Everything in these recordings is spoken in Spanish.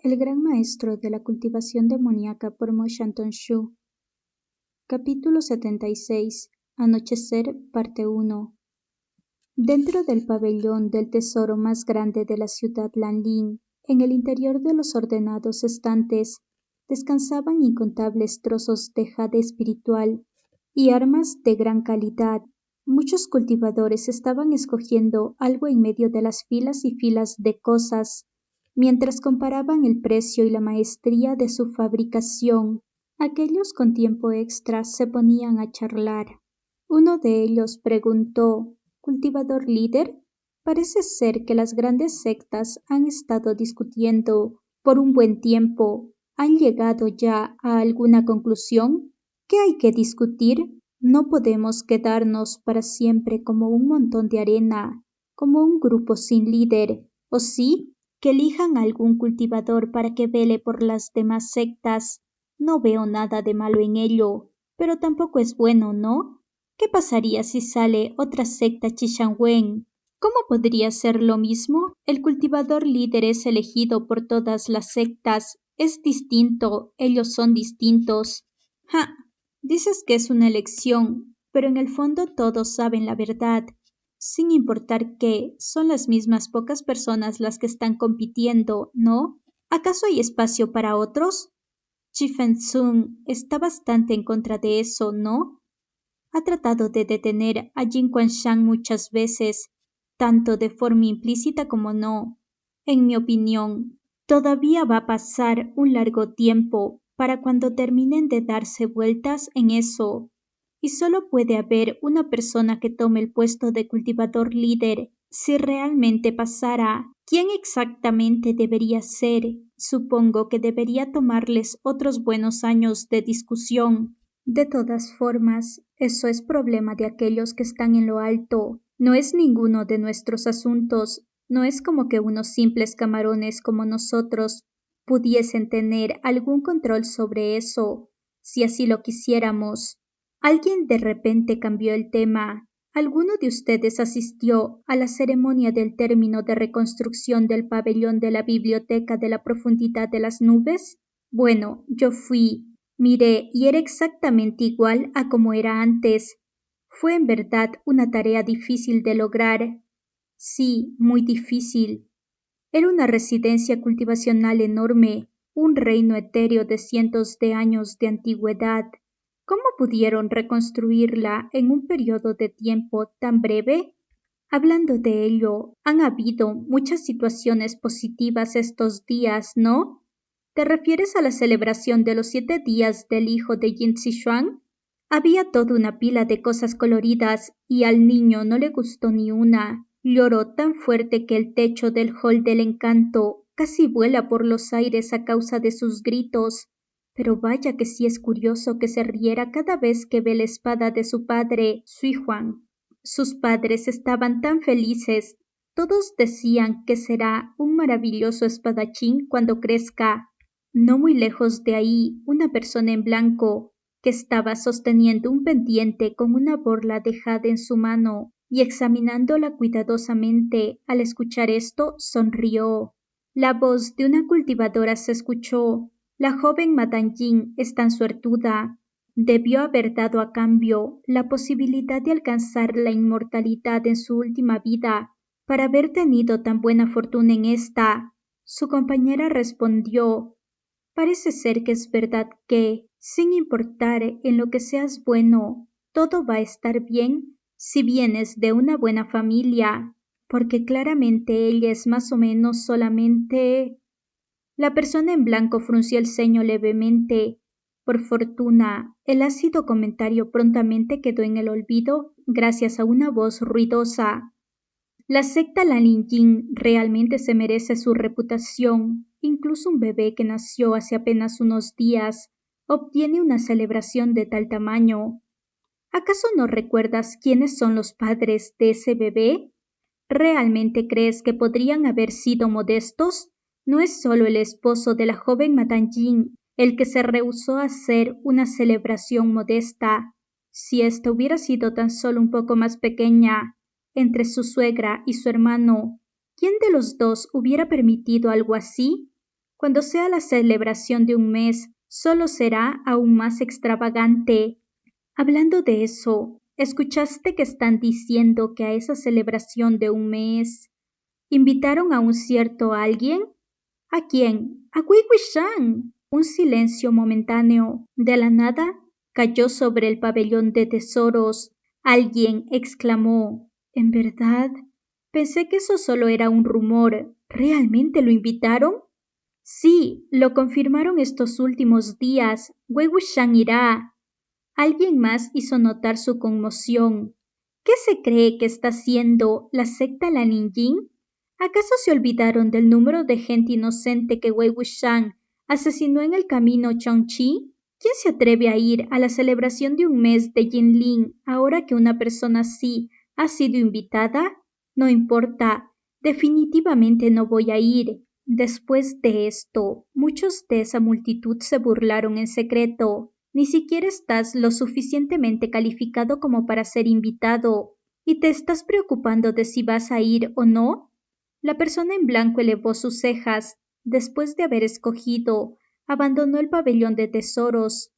El gran maestro de la cultivación demoníaca por Mo Shantung-shu. Capítulo 76. Anochecer, parte 1. Dentro del pabellón del tesoro más grande de la ciudad Lanlin, en el interior de los ordenados estantes, descansaban incontables trozos de jade espiritual y armas de gran calidad. Muchos cultivadores estaban escogiendo algo en medio de las filas y filas de cosas, mientras comparaban el precio y la maestría de su fabricación. Aquellos con tiempo extra se ponían a charlar. Uno de ellos preguntó: ¿Cultivador líder? Parece ser que las grandes sectas han estado discutiendo por un buen tiempo. ¿Han llegado ya a alguna conclusión? ¿Qué hay que discutir? No podemos quedarnos para siempre como un montón de arena, como un grupo sin líder, ¿o sí? Que elijan a algún cultivador para que vele por las demás sectas. No veo nada de malo en ello, pero tampoco es bueno, ¿no? ¿Qué pasaría si sale otra secta Chishanwen? ¿Cómo podría ser lo mismo? El cultivador líder es elegido por todas las sectas. Es distinto, ellos son distintos. ¡Ja! Dices que es una elección, pero en el fondo todos saben la verdad. Sin importar que son las mismas pocas personas las que están compitiendo, ¿no? ¿Acaso hay espacio para otros? Chifeng-tsung está bastante en contra de eso, ¿no? Ha tratado de detener a Jin Quanshan muchas veces, tanto de forma implícita como no. En mi opinión, todavía va a pasar un largo tiempo para cuando terminen de darse vueltas en eso. Y solo puede haber una persona que tome el puesto de cultivador líder. Si realmente pasara, ¿quién exactamente debería ser? Supongo que debería tomarles otros buenos años de discusión. De todas formas, eso es problema de aquellos que están en lo alto. No es ninguno de nuestros asuntos. No es como que unos simples camarones como nosotros pudiesen tener algún control sobre eso, si así lo quisiéramos. Alguien de repente cambió el tema. ¿Alguno de ustedes asistió a la ceremonia del término de reconstrucción del pabellón de la biblioteca de la profundidad de las nubes? Bueno, yo fui. Miré y era exactamente igual a como era antes. Fue en verdad una tarea difícil de lograr. Sí, muy difícil. Era una residencia cultivacional enorme, un reino etéreo de cientos de años de antigüedad. ¿Cómo pudieron reconstruirla en un periodo de tiempo tan breve? Hablando de ello, han habido muchas situaciones positivas estos días, ¿no? ¿Te refieres a la celebración de los 7 días del hijo de Yin Zixuan? Había toda una pila de cosas coloridas y al niño no le gustó ni una. Lloró tan fuerte que el techo del hall del encanto casi vuela por los aires a causa de sus gritos. Pero vaya que sí es curioso que se riera cada vez que ve la espada de su padre, Sui Huang. Sus padres estaban tan felices. Todos decían que será un maravilloso espadachín cuando crezca. No muy lejos de ahí, una persona en blanco, que estaba sosteniendo un pendiente con una borla de jade en su mano y examinándola cuidadosamente, al escuchar esto, sonrió. La voz de una cultivadora se escuchó. La joven Madame Jin es tan suertuda. Debió haber dado a cambio la posibilidad de alcanzar la inmortalidad en su última vida para haber tenido tan buena fortuna en esta. Su compañera respondió: parece ser que es verdad que, sin importar en lo que seas bueno, todo va a estar bien si vienes de una buena familia, porque claramente ella es más o menos solamente... La persona en blanco frunció el ceño levemente. Por fortuna, el ácido comentario prontamente quedó en el olvido gracias a una voz ruidosa. La secta Lanlin realmente se merece su reputación. Incluso un bebé que nació hace apenas unos días obtiene una celebración de tal tamaño. ¿Acaso no recuerdas quiénes son los padres de ese bebé? ¿Realmente crees que podrían haber sido modestos? No es solo el esposo de la joven Madame Jin el que se rehusó a hacer una celebración modesta. Si ésta hubiera sido tan solo un poco más pequeña, entre su suegra y su hermano, ¿quién de los dos hubiera permitido algo así? Cuando sea la celebración de un mes, solo será aún más extravagante. Hablando de eso, ¿escuchaste que están diciendo que a esa celebración de un mes invitaron a un cierto alguien? ¿A quién? A Wei Wuxian. Un silencio momentáneo. De la nada cayó sobre el pabellón de tesoros. Alguien exclamó: ¿En verdad? Pensé que eso solo era un rumor. ¿Realmente lo invitaron? Sí, lo confirmaron estos últimos días. Wei Wuxian irá. Alguien más hizo notar su conmoción. ¿Qué se cree que está haciendo la secta Lanin Yin? ¿Acaso se olvidaron del número de gente inocente que Wei Wuxian asesinó en el camino Chongqi? ¿Quién se atreve a ir a la celebración de un mes de Jinlin ahora que una persona así ha sido invitada? No importa, definitivamente no voy a ir. Después de esto, muchos de esa multitud se burlaron en secreto. Ni siquiera estás lo suficientemente calificado como para ser invitado, y te estás preocupando de si vas a ir o no. La persona en blanco elevó sus cejas. Después de haber escogido, abandonó el pabellón de tesoros.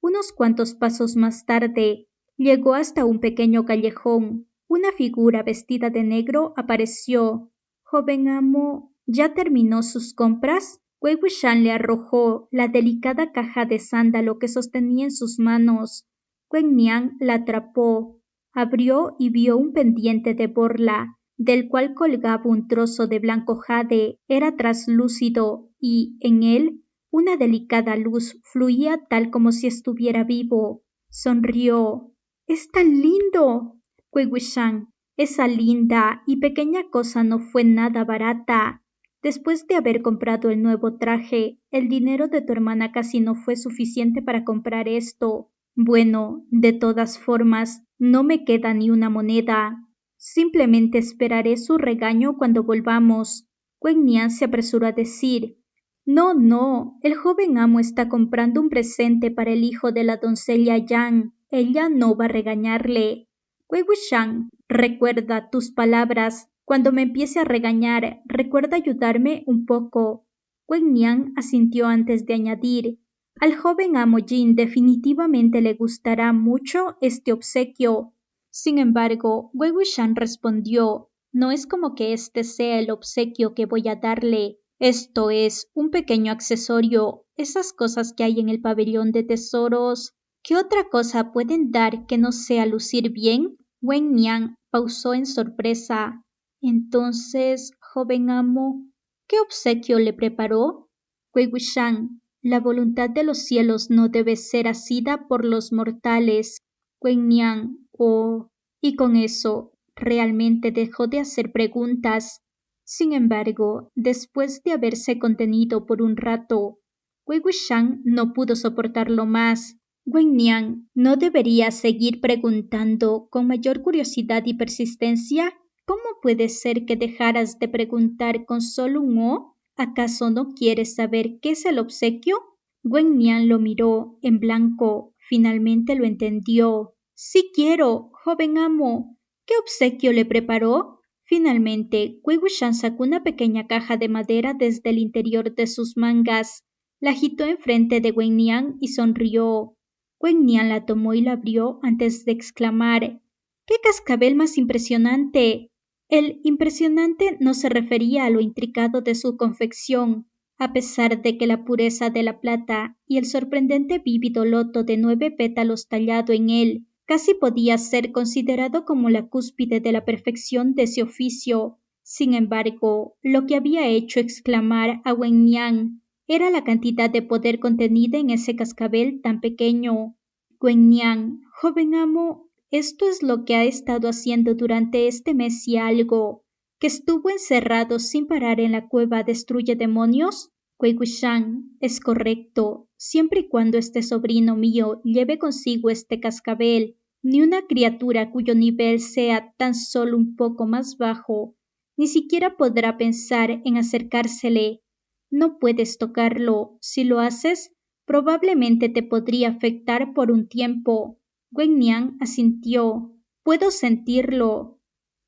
Unos cuantos pasos más tarde, llegó hasta un pequeño callejón. Una figura vestida de negro apareció. Joven amo, ¿ya terminó sus compras? Wei Wuxian le arrojó la delicada caja de sándalo que sostenía en sus manos. Wen Niang la atrapó, abrió y vio un pendiente de borla, del cual colgaba un trozo de blanco jade. Era traslúcido y, en él, una delicada luz fluía tal como si estuviera vivo. Sonrió. ¡Es tan lindo! Wei Wuxian, esa linda y pequeña cosa no fue nada barata. Después de haber comprado el nuevo traje, el dinero de tu hermana casi no fue suficiente para comprar esto. Bueno, de todas formas, no me queda ni una moneda. Simplemente esperaré su regaño cuando volvamos. Wen Niang se apresuró a decir: No, no, el joven amo está comprando un presente para el hijo de la doncella Yang. Ella no va a regañarle. Wei Wuxian, recuerda tus palabras. Cuando me empiece a regañar, recuerda ayudarme un poco. Wen Niang asintió antes de añadir: Al joven amo Jin definitivamente le gustará mucho este obsequio. Sin embargo, Wei Wuxian respondió: No es como que este sea el obsequio que voy a darle. Esto es un pequeño accesorio, esas cosas que hay en el pabellón de tesoros. ¿Qué otra cosa pueden dar que no sea lucir bien? Wen Niang pausó en sorpresa. Entonces, joven amo, ¿qué obsequio le preparó? Wei Wuxian, la voluntad de los cielos no debe ser asida por los mortales. Wen Niang, oh, y con eso realmente dejó de hacer preguntas. Sin embargo, después de haberse contenido por un rato, Wei Wuxian no pudo soportarlo más. Wen Niang, ¿no debería seguir preguntando con mayor curiosidad y persistencia? ¿Cómo puede ser que dejaras de preguntar con solo un «oh»? ¿Acaso no quieres saber qué es el obsequio? Wen Niang lo miró en blanco. Finalmente lo entendió. Sí quiero, joven amo. ¿Qué obsequio le preparó? Finalmente, Wei Wuxian sacó una pequeña caja de madera desde el interior de sus mangas. La agitó enfrente de Wen Niang y sonrió. Wen Niang la tomó y la abrió antes de exclamar: ¡Qué cascabel más impresionante! El impresionante no se refería a lo intricado de su confección, a pesar de que la pureza de la plata y el sorprendente vívido loto de 9 pétalos tallado en él casi podía ser considerado como la cúspide de la perfección de ese oficio. Sin embargo, lo que había hecho exclamar a Wen Niang era la cantidad de poder contenida en ese cascabel tan pequeño. Wen Niang, joven amo, esto es lo que ha estado haciendo durante este mes y algo, que estuvo encerrado sin parar en la cueva Destruye Demonios. Wei Wuxian, es correcto, siempre y cuando este sobrino mío lleve consigo este cascabel. Ni una criatura cuyo nivel sea tan solo un poco más bajo, ni siquiera podrá pensar en acercársele. No puedes tocarlo. Si lo haces, probablemente te podría afectar por un tiempo. Wen Niang asintió. Puedo sentirlo.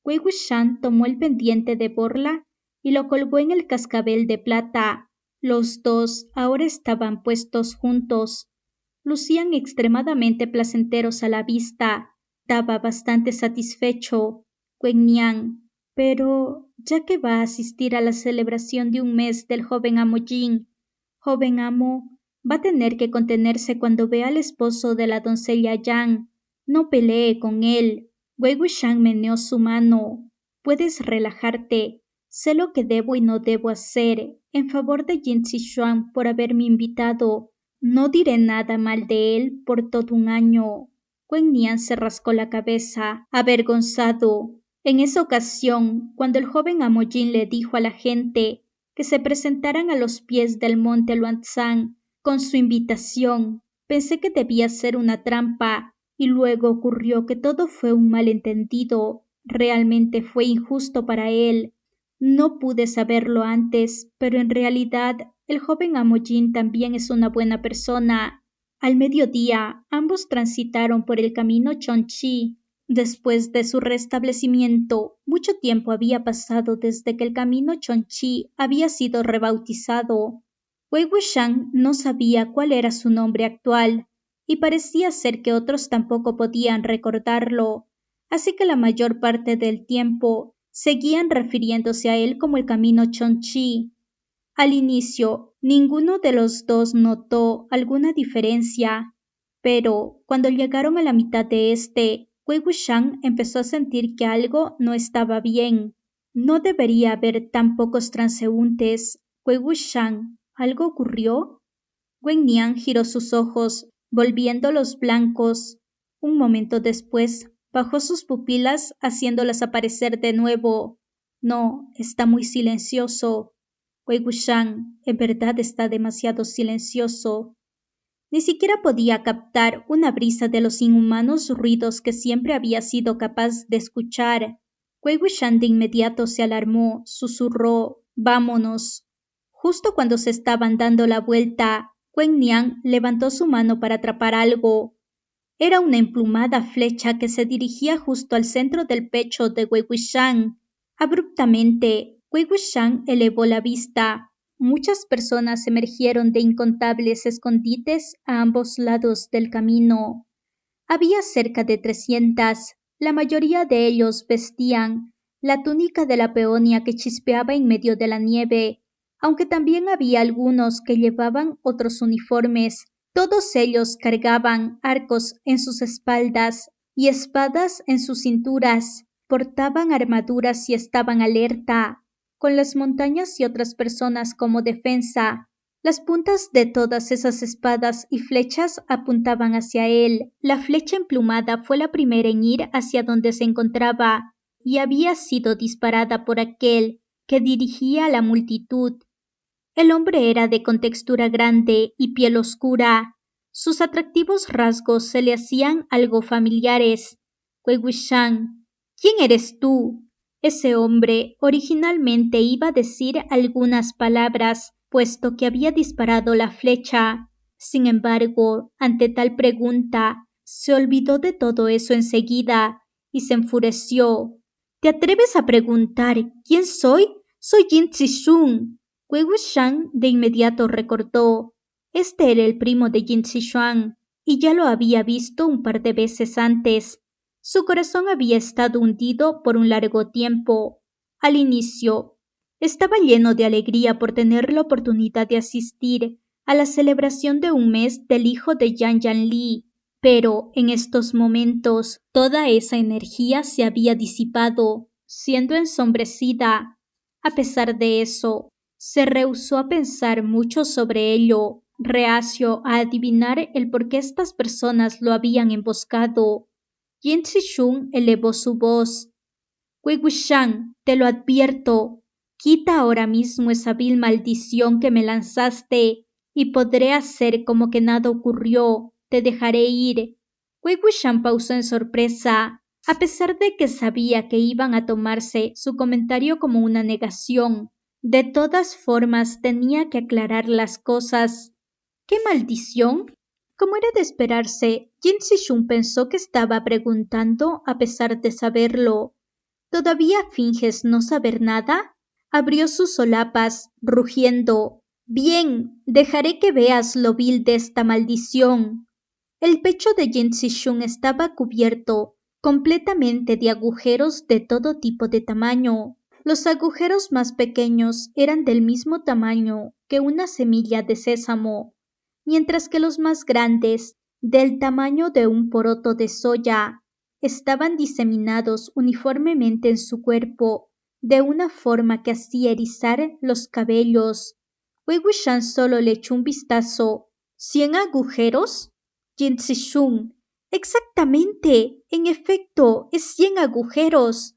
Wei Wuxian tomó el pendiente de borla y lo colgó en el cascabel de plata. Los dos ahora estaban puestos juntos. Lucían extremadamente placenteros a la vista. Estaba bastante satisfecho Gwen Niang, pero ya que va a asistir a la celebración de un mes del joven amo Jin, joven amo, va a tener que contenerse cuando vea al esposo de la doncella Yang. No pelee con él. Wei Wuxian meneó su mano. Puedes relajarte. Sé lo que debo y no debo hacer en favor de Jin Zixuan por haberme invitado. No diré nada mal de él por todo un año. Gwen Niang se rascó la cabeza, avergonzado. En esa ocasión, cuando el joven amo Jin le dijo a la gente que se presentaran a los pies del monte Luanzang con su invitación, pensé que debía ser una trampa, y luego ocurrió que todo fue un malentendido. Realmente fue injusto para él. No pude saberlo antes, pero en realidad el joven amo Jin también es una buena persona. Al mediodía, ambos transitaron por el camino Chongqi. Después de su restablecimiento, mucho tiempo había pasado desde que el camino Chongqi había sido rebautizado. Wei Wuxian no sabía cuál era su nombre actual, y parecía ser que otros tampoco podían recordarlo, así que la mayor parte del tiempo seguían refiriéndose a él como el camino Chongqi. Al inicio, ninguno de los dos notó alguna diferencia, pero cuando llegaron a la mitad de Wei Wuxian empezó a sentir que algo no estaba bien. No debería haber tan pocos transeúntes. Wei Wuxian, ¿algo ocurrió? Gwen Niang giró sus ojos, volviéndolos blancos. Un momento después, bajó sus pupilas haciéndolas aparecer de nuevo. No, está muy silencioso. Wei Wuxian, en verdad está demasiado silencioso. Ni siquiera podía captar una brisa de los inhumanos ruidos que siempre había sido capaz de escuchar. Wei Wuxian de inmediato se alarmó, susurró, «Vámonos». Justo cuando se estaban dando la vuelta, Gwen Niang levantó su mano para atrapar algo. Era una emplumada flecha que se dirigía justo al centro del pecho de Wei Wuxian. Abruptamente, Wei Wuxian elevó la vista. Muchas personas emergieron de incontables escondites a ambos lados del camino. Había cerca de 300. La mayoría de ellos vestían la túnica de la peonia que chispeaba en medio de la nieve, aunque también había algunos que llevaban otros uniformes. Todos ellos cargaban arcos en sus espaldas y espadas en sus cinturas. Portaban armaduras y estaban alerta, con las montañas y otras personas como defensa. Las puntas de todas esas espadas y flechas apuntaban hacia él. La flecha emplumada fue la primera en ir hacia donde se encontraba y había sido disparada por aquel que dirigía a la multitud. El hombre era de contextura grande y piel oscura. Sus atractivos rasgos se le hacían algo familiares. Wei Wuxian, ¿quién eres tú? Ese hombre originalmente iba a decir algunas palabras, puesto que había disparado la flecha. Sin embargo, ante tal pregunta, se olvidó de todo eso enseguida y se enfureció. ¿Te atreves a preguntar quién soy? Soy Jin Zixun. Wei Wuxian de inmediato recordó. Este era el primo de Jin Zixuan, y ya lo había visto un par de veces antes. Su corazón había estado hundido por un largo tiempo. Al inicio, estaba lleno de alegría por tener la oportunidad de asistir a la celebración de un mes del hijo de Yan Yanli, pero en estos momentos toda esa energía se había disipado, siendo ensombrecida. A pesar de eso, se rehusó a pensar mucho sobre ello, reacio a adivinar el por qué estas personas lo habían emboscado. Jin Zixun elevó su voz. Wei Wuxian, te lo advierto, quita ahora mismo esa vil maldición que me lanzaste y podré hacer como que nada ocurrió. Te dejaré ir. Wei Wuxian pausó en sorpresa, a pesar de que sabía que iban a tomarse su comentario como una negación. De todas formas tenía que aclarar las cosas. ¿Qué maldición? Como era de esperarse, Jin Zixun pensó que estaba preguntando a pesar de saberlo. ¿Todavía finges no saber nada? Abrió sus solapas, rugiendo. Bien, dejaré que veas lo vil de esta maldición. El pecho de Jin Si-shun estaba cubierto completamente de agujeros de todo tipo de tamaño. Los agujeros más pequeños eran del mismo tamaño que una semilla de sésamo, mientras que los más grandes, del tamaño de un poroto de soya, estaban diseminados uniformemente en su cuerpo, de una forma que hacía erizar los cabellos. Wei Wuxian solo le echó un vistazo. ¿100 agujeros? Jin Si-shun. Exactamente. En efecto, es 100 agujeros.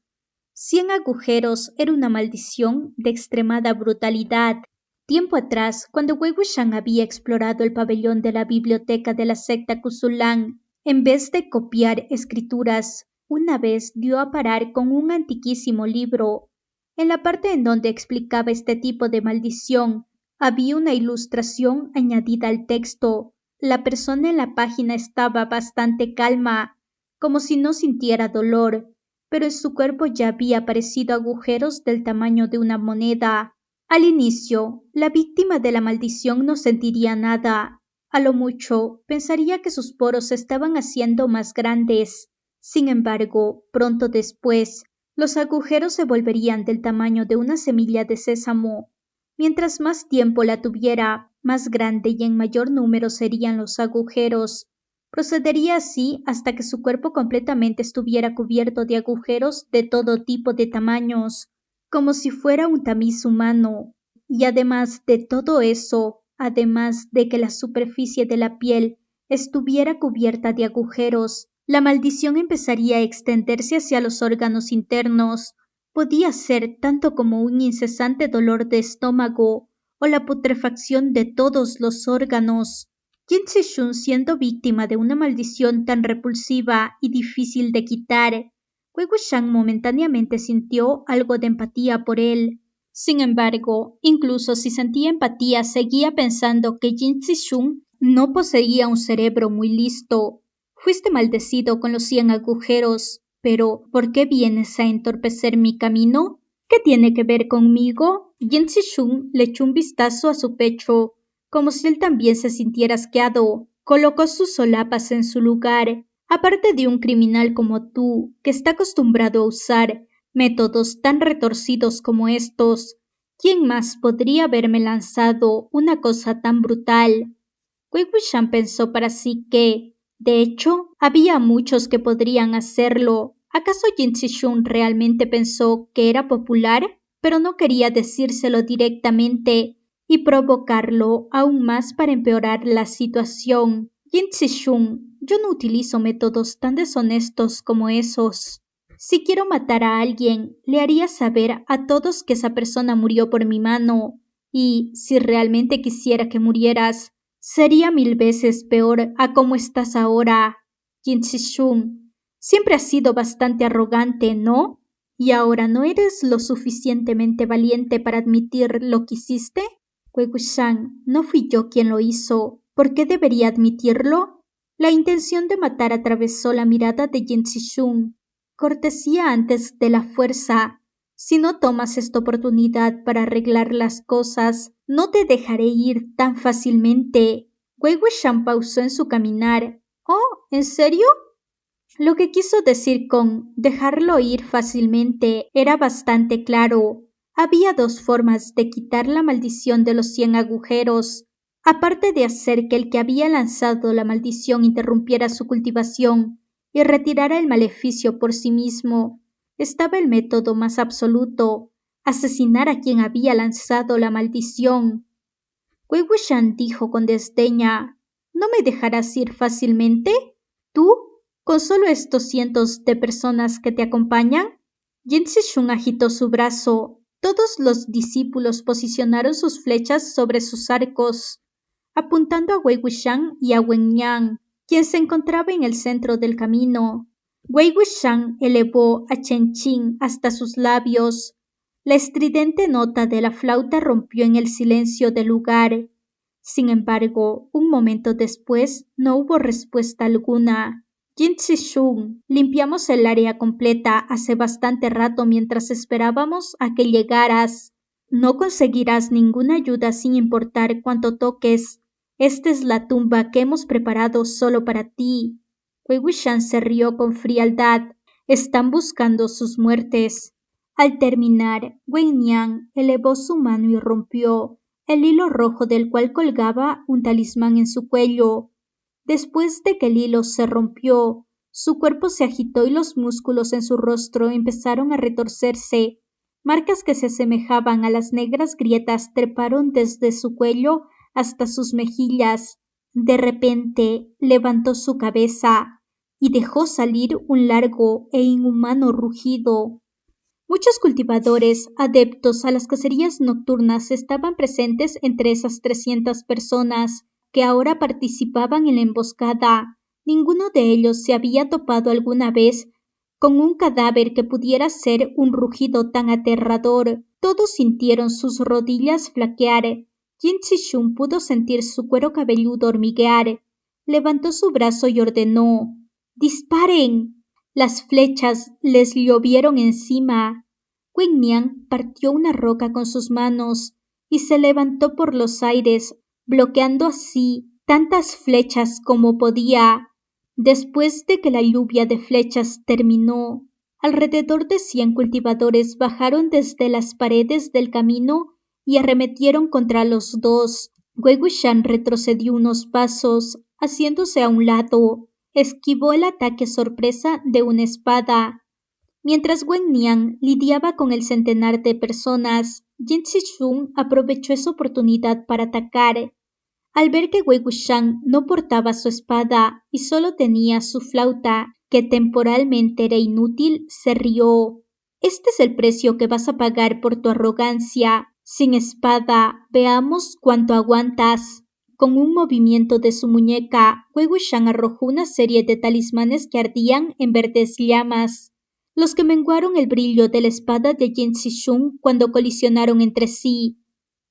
100 agujeros era una maldición de extremada brutalidad. Tiempo atrás, cuando Wei Wuxian había explorado el pabellón de la biblioteca de la secta Kusulan, en vez de copiar escrituras, una vez dio a parar con un antiquísimo libro. En la parte en donde explicaba este tipo de maldición, había una ilustración añadida al texto. La persona en la página estaba bastante calma, como si no sintiera dolor, pero en su cuerpo ya había aparecido agujeros del tamaño de una moneda. Al inicio, la víctima de la maldición no sentiría nada. A lo mucho, pensaría que sus poros se estaban haciendo más grandes. Sin embargo, pronto después, los agujeros se volverían del tamaño de una semilla de sésamo. Mientras más tiempo la tuviera, más grande y en mayor número serían los agujeros. Procedería así hasta que su cuerpo completamente estuviera cubierto de agujeros de todo tipo de tamaños, como si fuera un tamiz humano. Y además de todo eso, además de que la superficie de la piel estuviera cubierta de agujeros, la maldición empezaría a extenderse hacia los órganos internos. Podía ser tanto como un incesante dolor de estómago o la putrefacción de todos los órganos. Jin Si-shun, siendo víctima de una maldición tan repulsiva y difícil de quitar, Wei Wuxian momentáneamente sintió algo de empatía por él. Sin embargo, incluso si sentía empatía, seguía pensando que Jin Si-shun no poseía un cerebro muy listo. Fuiste maldecido con los 100 agujeros, pero ¿por qué vienes a entorpecer mi camino? ¿Qué tiene que ver conmigo? Jin Si-shun le echó un vistazo a su pecho, como si él también se sintiera asqueado. Colocó sus solapas en su lugar. Aparte de un criminal como tú, que está acostumbrado a usar métodos tan retorcidos como estos, ¿quién más podría haberme lanzado una cosa tan brutal? Wei Wuxian pensó para sí que, de hecho, había muchos que podrían hacerlo. ¿Acaso Jin Si-shun realmente pensó que era popular, pero no quería decírselo directamente y provocarlo aún más para empeorar la situación? Jin Si-shun, yo no utilizo métodos tan deshonestos como esos. Si quiero matar a alguien, le haría saber a todos que esa persona murió por mi mano, y si realmente quisiera que murieras, sería 1000 veces peor a cómo estás ahora. Jin Si-shun, siempre has sido bastante arrogante, ¿no? ¿Y ahora no eres lo suficientemente valiente para admitir lo que hiciste? Wei Wuxian, no fui yo quien lo hizo. ¿Por qué debería admitirlo? La intención de matar atravesó la mirada de Jin Si-shun. Cortesía antes de la fuerza. Si no tomas esta oportunidad para arreglar las cosas, no te dejaré ir tan fácilmente. Wei Wuxian pausó en su caminar. ¿Oh, en serio? Lo que quiso decir con dejarlo ir fácilmente era bastante claro. Había dos formas de quitar la maldición de los 100 agujeros. Aparte de hacer que el que había lanzado la maldición interrumpiera su cultivación y retirara el maleficio por sí mismo, estaba el método más absoluto: asesinar a quien había lanzado la maldición. Wei Wuxian dijo con desdeña: ¿No me dejarás ir fácilmente? ¿Tú? ¿Con solo estos cientos de personas que te acompañan? Jin Si-shun agitó su brazo. Todos los discípulos posicionaron sus flechas sobre sus arcos, apuntando a Wei Wuxian y a Wen Niang, quien se encontraba en el centro del camino. Wei Wuxian elevó a Chen Qing hasta sus labios. La estridente nota de la flauta rompió en el silencio del lugar. Sin embargo, un momento después no hubo respuesta alguna. Jin Si-shun, limpiamos el área completa hace bastante rato mientras esperábamos a que llegaras. No conseguirás ninguna ayuda sin importar cuánto toques. Esta es la tumba que hemos preparado solo para ti. Wei Wuxian se rió con frialdad. Están buscando sus muertes. Al terminar, Wei Niang elevó su mano y rompió el hilo rojo del cual colgaba un talismán en su cuello. Después de que el hilo se rompió, su cuerpo se agitó y los músculos en su rostro empezaron a retorcerse. Marcas que se asemejaban a las negras grietas treparon desde su cuello hasta sus mejillas. De repente levantó su cabeza y dejó salir un largo e inhumano rugido. Muchos cultivadores adeptos a las cacerías nocturnas estaban presentes entre esas 300 personas que ahora participaban en la emboscada. Ninguno de ellos se había topado alguna vez con un cadáver que pudiera ser un rugido tan aterrador. Todos sintieron sus rodillas flaquear. Jin Zixun pudo sentir su cuero cabelludo hormiguear. Levantó su brazo y ordenó: ¡disparen! Las flechas les llovieron encima. Wei Niang partió una roca con sus manos y se levantó por los aires, bloqueando así tantas flechas como podía. Después de que la lluvia de flechas terminó, alrededor de 100 cultivadores bajaron desde las paredes del camino y arremetieron contra los dos. Wei Wuxian retrocedió unos pasos, haciéndose a un lado. Esquivó el ataque sorpresa de una espada. Mientras Wen Niang lidiaba con el centenar de personas, Jin Zixun aprovechó esa oportunidad para atacar. Al ver que Wei Wuxian no portaba su espada y solo tenía su flauta, que temporalmente era inútil, se rió. Este es el precio que vas a pagar por tu arrogancia. Sin espada, veamos cuánto aguantas. Con un movimiento de su muñeca, Wei Wuxian arrojó una serie de talismanes que ardían en verdes llamas, los que menguaron el brillo de la espada de Jin Zixun cuando colisionaron entre sí.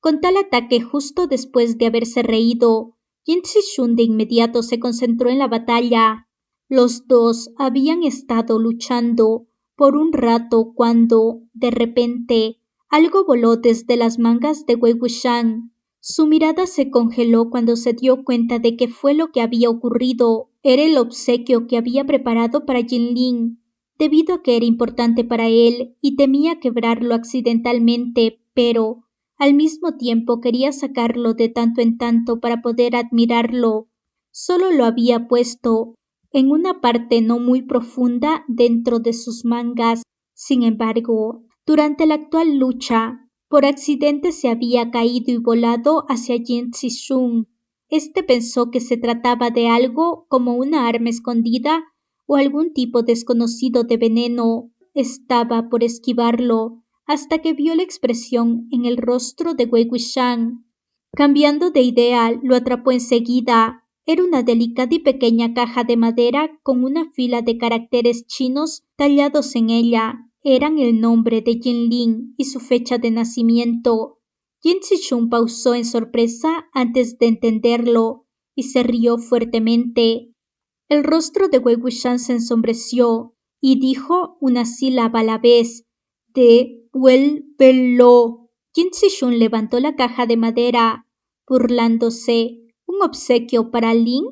Con tal ataque justo después de haberse reído, Jin Zixun de inmediato se concentró en la batalla. Los dos habían estado luchando por un rato cuando, de repente, algo voló desde las mangas de Wei Wuxian. Su mirada se congeló cuando se dio cuenta de que fue lo que había ocurrido. Era el obsequio que había preparado para Jinling, debido a que era importante para él y temía quebrarlo accidentalmente, pero al mismo tiempo quería sacarlo de tanto en tanto para poder admirarlo. Solo lo había puesto en una parte no muy profunda dentro de sus mangas. Sin embargo, durante la actual lucha, por accidente se había caído y volado hacia Jin Zixun. Este pensó que se trataba de algo como una arma escondida o algún tipo desconocido de veneno. Estaba por esquivarlo hasta que vio la expresión en el rostro de Wei Wuxian. Cambiando de idea, lo atrapó enseguida. Era una delicada y pequeña caja de madera con una fila de caracteres chinos tallados en ella. Eran el nombre de Jinling y su fecha de nacimiento. Jin Zixun pausó en sorpresa antes de entenderlo y se rió fuertemente. El rostro de Wei Wuxian se ensombreció y dijo una sílaba a la vez: «Devuélvelo». Jin Zixun levantó la caja de madera, burlándose. ¿Un obsequio para Lin?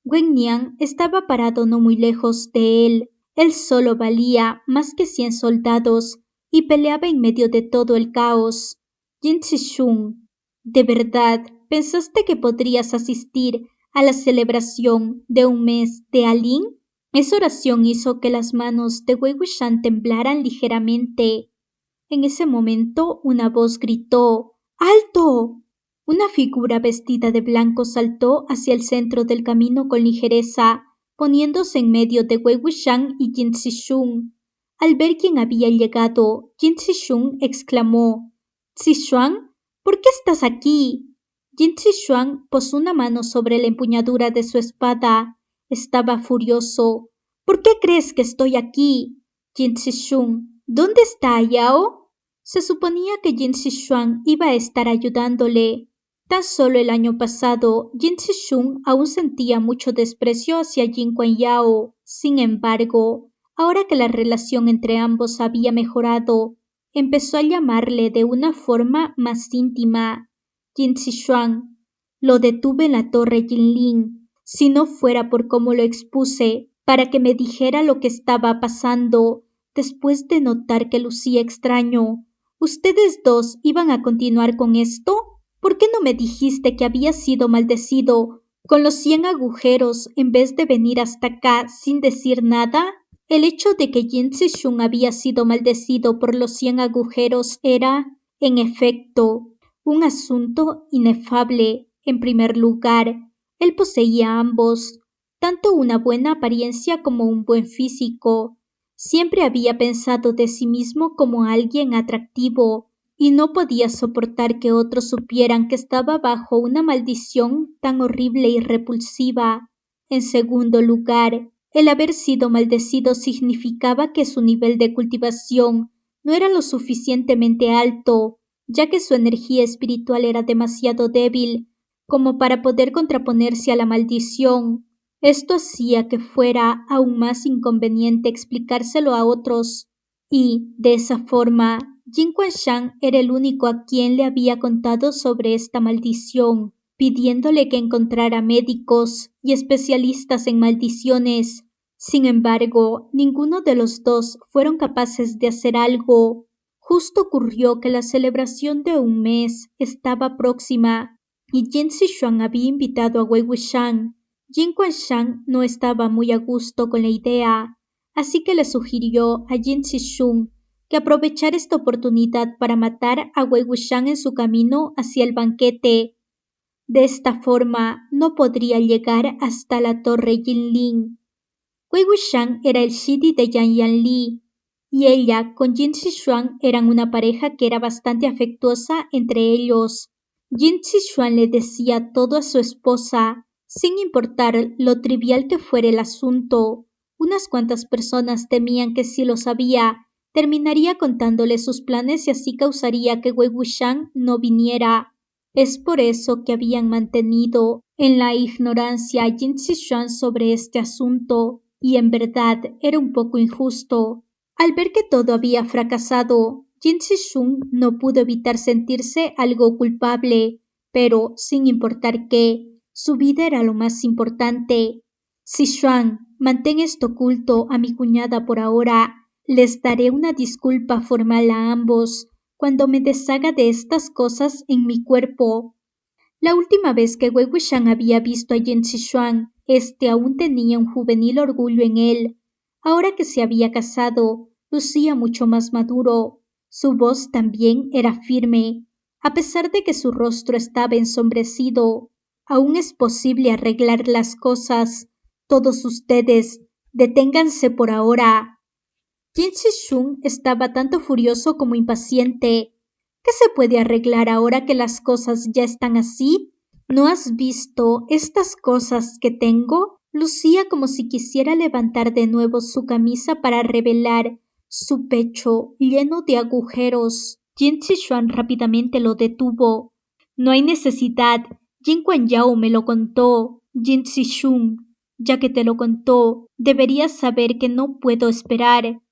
Wen Niang estaba parado no muy lejos de él. Él solo valía más que 100 soldados y peleaba en medio de todo el caos. Jin Zixun, ¿de verdad pensaste que podrías asistir a la celebración de un mes de Alin? Esa oración hizo que las manos de Wei Wuxian temblaran ligeramente. En ese momento una voz gritó: ¡Alto! Una figura vestida de blanco saltó hacia el centro del camino con ligereza, poniéndose en medio de Wei Wuxian y Jin Zixun. Al ver quién había llegado, Jin Zixun exclamó: «Zixuan, ¿por qué estás aquí?» Jin Zixuan posó una mano sobre la empuñadura de su espada. Estaba furioso. «¿Por qué crees que estoy aquí?» Jin Zixun, ¿dónde está Yao? Se suponía que Jin Zixuan iba a estar ayudándole. Tan solo el año pasado, Jin Zixun aún sentía mucho desprecio hacia Jin Guanyao. Sin embargo, ahora que la relación entre ambos había mejorado, empezó a llamarle de una forma más íntima Jin Zixuan. Lo detuve en la torre Jinling, si no fuera por cómo lo expuse, para que me dijera lo que estaba pasando. Después de notar que lucía extraño, ¿ustedes dos iban a continuar con esto? ¿Por qué no me dijiste que había sido maldecido con los 100 agujeros en vez de venir hasta acá sin decir nada? El hecho de que Jin Zixuan había sido maldecido por los 100 agujeros era, en efecto, un asunto inefable. En primer lugar, él poseía ambos, tanto una buena apariencia como un buen físico. Siempre había pensado de sí mismo como alguien atractivo, y no podía soportar que otros supieran que estaba bajo una maldición tan horrible y repulsiva. En segundo lugar, el haber sido maldecido significaba que su nivel de cultivación no era lo suficientemente alto, ya que su energía espiritual era demasiado débil como para poder contraponerse a la maldición. Esto hacía que fuera aún más inconveniente explicárselo a otros, y, de esa forma, Jin Qianshan era el único a quien le había contado sobre esta maldición, pidiéndole que encontrara médicos y especialistas en maldiciones. Sin embargo, ninguno de los dos fueron capaces de hacer algo. Justo ocurrió que la celebración de un mes estaba próxima y Jin Zixuan había invitado a Wei Wuxian. Jin Qianshan no estaba muy a gusto con la idea, así que le sugirió a Jin Zixuan que aprovechara esta oportunidad para matar a Wei Wuxian en su camino hacia el banquete. De esta forma no podría llegar hasta la torre Jinling. Wei Wuxian era el Shidi de Yan Yanli, y ella con Jin Zixuan eran una pareja que era bastante afectuosa entre ellos. Jin Zixuan le decía todo a su esposa, sin importar lo trivial que fuera el asunto. Unas cuantas personas temían que si lo sabía, terminaría contándole sus planes y así causaría que Wei Wuxian no viniera. Es por eso que habían mantenido en la ignorancia a Jin Zixuan sobre este asunto, y en verdad era un poco injusto. Al ver que todo había fracasado, Jin Zixuan no pudo evitar sentirse algo culpable, pero sin importar qué, su vida era lo más importante. Zixuan, mantén esto oculto a mi cuñada por ahora. Les daré una disculpa formal a ambos cuando me deshaga de estas cosas en mi cuerpo. La última vez que Wei Wuxian había visto a Jin Zixuan, este aún tenía un juvenil orgullo en él. Ahora que se había casado, lucía mucho más maduro. Su voz también era firme, a pesar de que su rostro estaba ensombrecido. Aún es posible arreglar las cosas. Todos ustedes, deténganse por ahora. Jin Zixuan estaba tanto furioso como impaciente. ¿Qué se puede arreglar ahora que las cosas ya están así? ¿No has visto estas cosas que tengo? Lucía como si quisiera levantar de nuevo su camisa para revelar su pecho lleno de agujeros. Jin Zixuan rápidamente lo detuvo. No hay necesidad. Jin Guanyao me lo contó. Jin Zixuan, ya que te lo contó, deberías saber que no puedo esperar.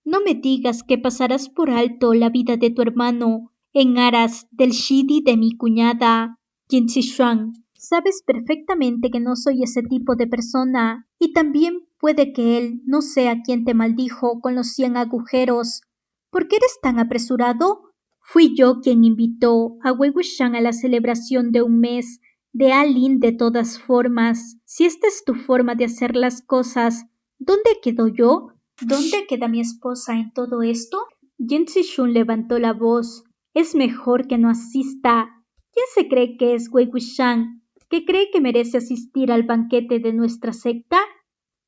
No me digas que pasarás por alto la vida de tu hermano en aras del Shidi de mi cuñada. Jin Zixuan, sabes perfectamente que no soy ese tipo de persona, y también puede que él no sea quien te maldijo con los 100 agujeros. ¿Por qué eres tan apresurado? Fui yo quien invitó a Wei Wuxian a la celebración de un mes de Alin de todas formas. Si esta es tu forma de hacer las cosas, ¿dónde quedo yo? ¿Dónde queda mi esposa en todo esto? Jin Zixuan levantó la voz. Es mejor que no asista. ¿Quién se cree que es Wei Wuxian? ¿Que cree que merece asistir al banquete de nuestra secta?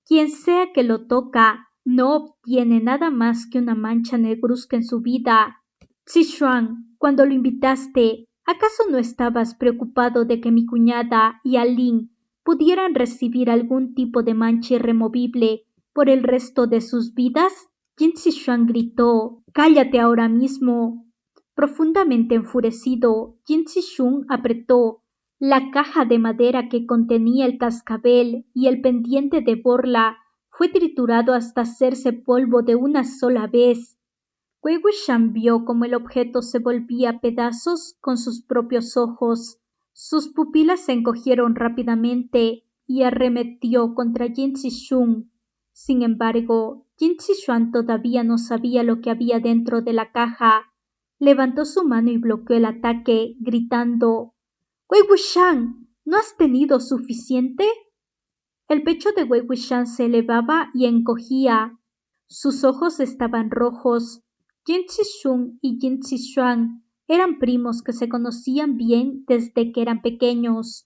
Quien sea que lo toca, no obtiene nada más que una mancha negruzca en su vida. Zixuan, cuando lo invitaste, ¿acaso no estabas preocupado de que mi cuñada y Alin pudieran recibir algún tipo de mancha irremovible por el resto de sus vidas? Jin Zixuan gritó. ¡Cállate ahora mismo! Profundamente enfurecido, Jin Zixuan apretó la caja de madera que contenía el cascabel y el pendiente de borla fue triturado hasta hacerse polvo de una sola vez. Wei Wuxian vio cómo el objeto se volvía a pedazos con sus propios ojos. Sus pupilas se encogieron rápidamente y arremetió contra Jin Zixun. Sin embargo, Jin Zixuan todavía no sabía lo que había dentro de la caja. Levantó su mano y bloqueó el ataque, gritando: «Wei Wuxian, ¿no has tenido suficiente?» El pecho de Wei Wuxian se elevaba y encogía. Sus ojos estaban rojos. Jin Zixun y Jin Zixuan eran primos que se conocían bien desde que eran pequeños,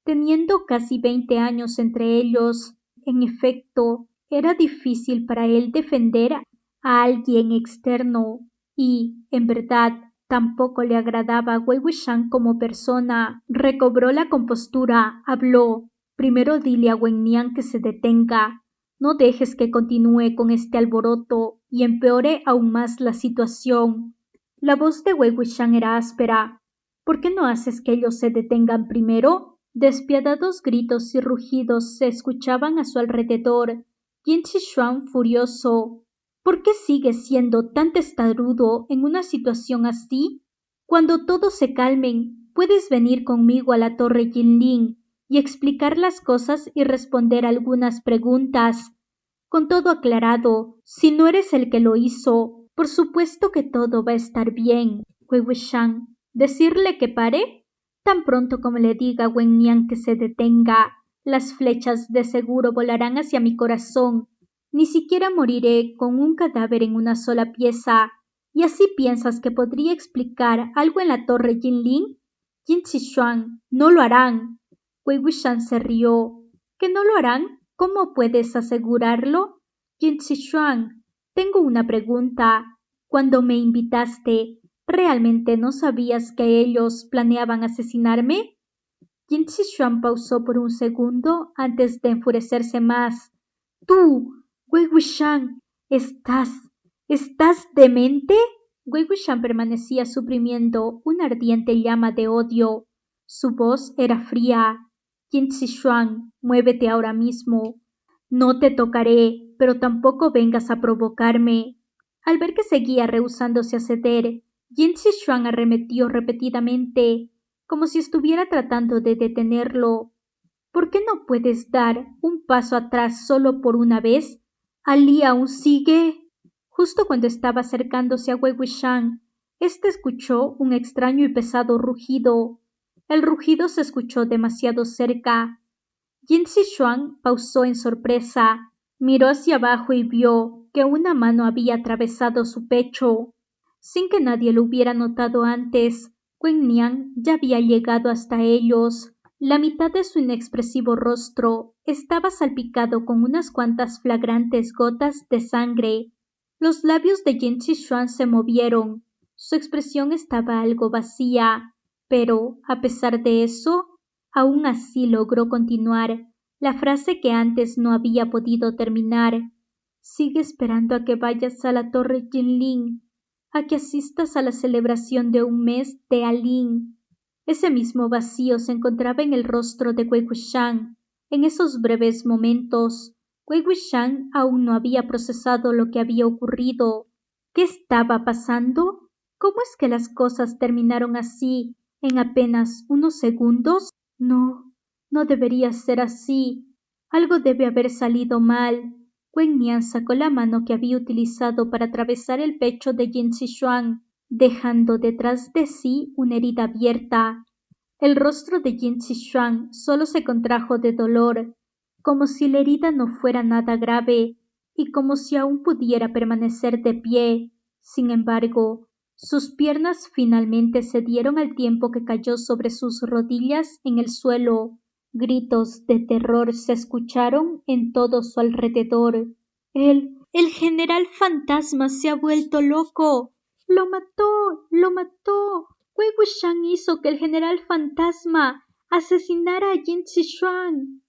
teniendo casi 20 años entre ellos. En efecto, era difícil para él defender a alguien externo y, en verdad, tampoco le agradaba a Wei Wuxian como persona. Recobró la compostura, habló: «Primero dile a Wen Nian que se detenga. No dejes que continúe con este alboroto y empeore aún más la situación». La voz de Wei Wuxian era áspera. «¿Por qué no haces que ellos se detengan primero?» Despiadados gritos y rugidos se escuchaban a su alrededor. Jin Zixuan, furioso: «¿Por qué sigues siendo tan testarudo en una situación así? Cuando todos se calmen, puedes venir conmigo a la torre Jinling y explicar las cosas y responder algunas preguntas. Con todo aclarado, si no eres el que lo hizo, por supuesto que todo va a estar bien». Wei Wuxian: «¿Decirle que pare? Tan pronto como le diga a Wen Nian que se detenga, las flechas de seguro volarán hacia mi corazón. Ni siquiera moriré con un cadáver en una sola pieza. ¿Y así piensas que podría explicar algo en la torre Jinling?» Jin Zixuan: «No lo harán». Wei Wuxian se rió. «¿Que no lo harán? ¿Cómo puedes asegurarlo?» Jin Zixuan: «Tengo una pregunta. Cuando me invitaste, ¿realmente no sabías que ellos planeaban asesinarme?» Jin Zixuan pausó por un segundo antes de enfurecerse más. «¡Tú, Wei Wuxian, estás demente?» Wei Wuxian permanecía suprimiendo una ardiente llama de odio. Su voz era fría. «Jin Zixuan, muévete ahora mismo. No te tocaré, pero tampoco vengas a provocarme». Al ver que seguía rehusándose a ceder, Jin Zixuan arremetió repetidamente, como si estuviera tratando de detenerlo. «¿Por qué no puedes dar un paso atrás solo por una vez? ¿Ali aún sigue?» Justo cuando estaba acercándose a Wei Wuxian, éste escuchó un extraño y pesado rugido. El rugido se escuchó demasiado cerca. Jin Zixuan pausó en sorpresa, miró hacia abajo y vio que una mano había atravesado su pecho. Sin que nadie lo hubiera notado antes, Wen Nian ya había llegado hasta ellos. La mitad de su inexpresivo rostro estaba salpicado con unas cuantas flagrantes gotas de sangre. Los labios de Jin Zixuan se movieron. Su expresión estaba algo vacía, pero, a pesar de eso, aún así logró continuar la frase que antes no había podido terminar. «Sigue esperando a que vayas a la torre Jinling, a que asistas a la celebración de un mes de Alin». Ese mismo vacío se encontraba en el rostro de Wei Wuxian. En esos breves momentos, Wei Wuxian aún no había procesado lo que había ocurrido. ¿Qué estaba pasando? ¿Cómo es que las cosas terminaron así en apenas unos segundos? No debería ser así. Algo debe haber salido mal. Wen Nian sacó la mano que había utilizado para atravesar el pecho de Jin Zixuan, dejando detrás de sí una herida abierta. El rostro de Jin Zixuan solo se contrajo de dolor, como si la herida no fuera nada grave y como si aún pudiera permanecer de pie. Sin embargo, sus piernas finalmente cedieron al tiempo que cayó sobre sus rodillas en el suelo. Gritos de terror se escucharon en todo su alrededor. El general fantasma se ha vuelto loco. ¡Lo mató! ¡Lo mató! Wei Wuxian hizo que el general fantasma asesinara a Jin Zixuan.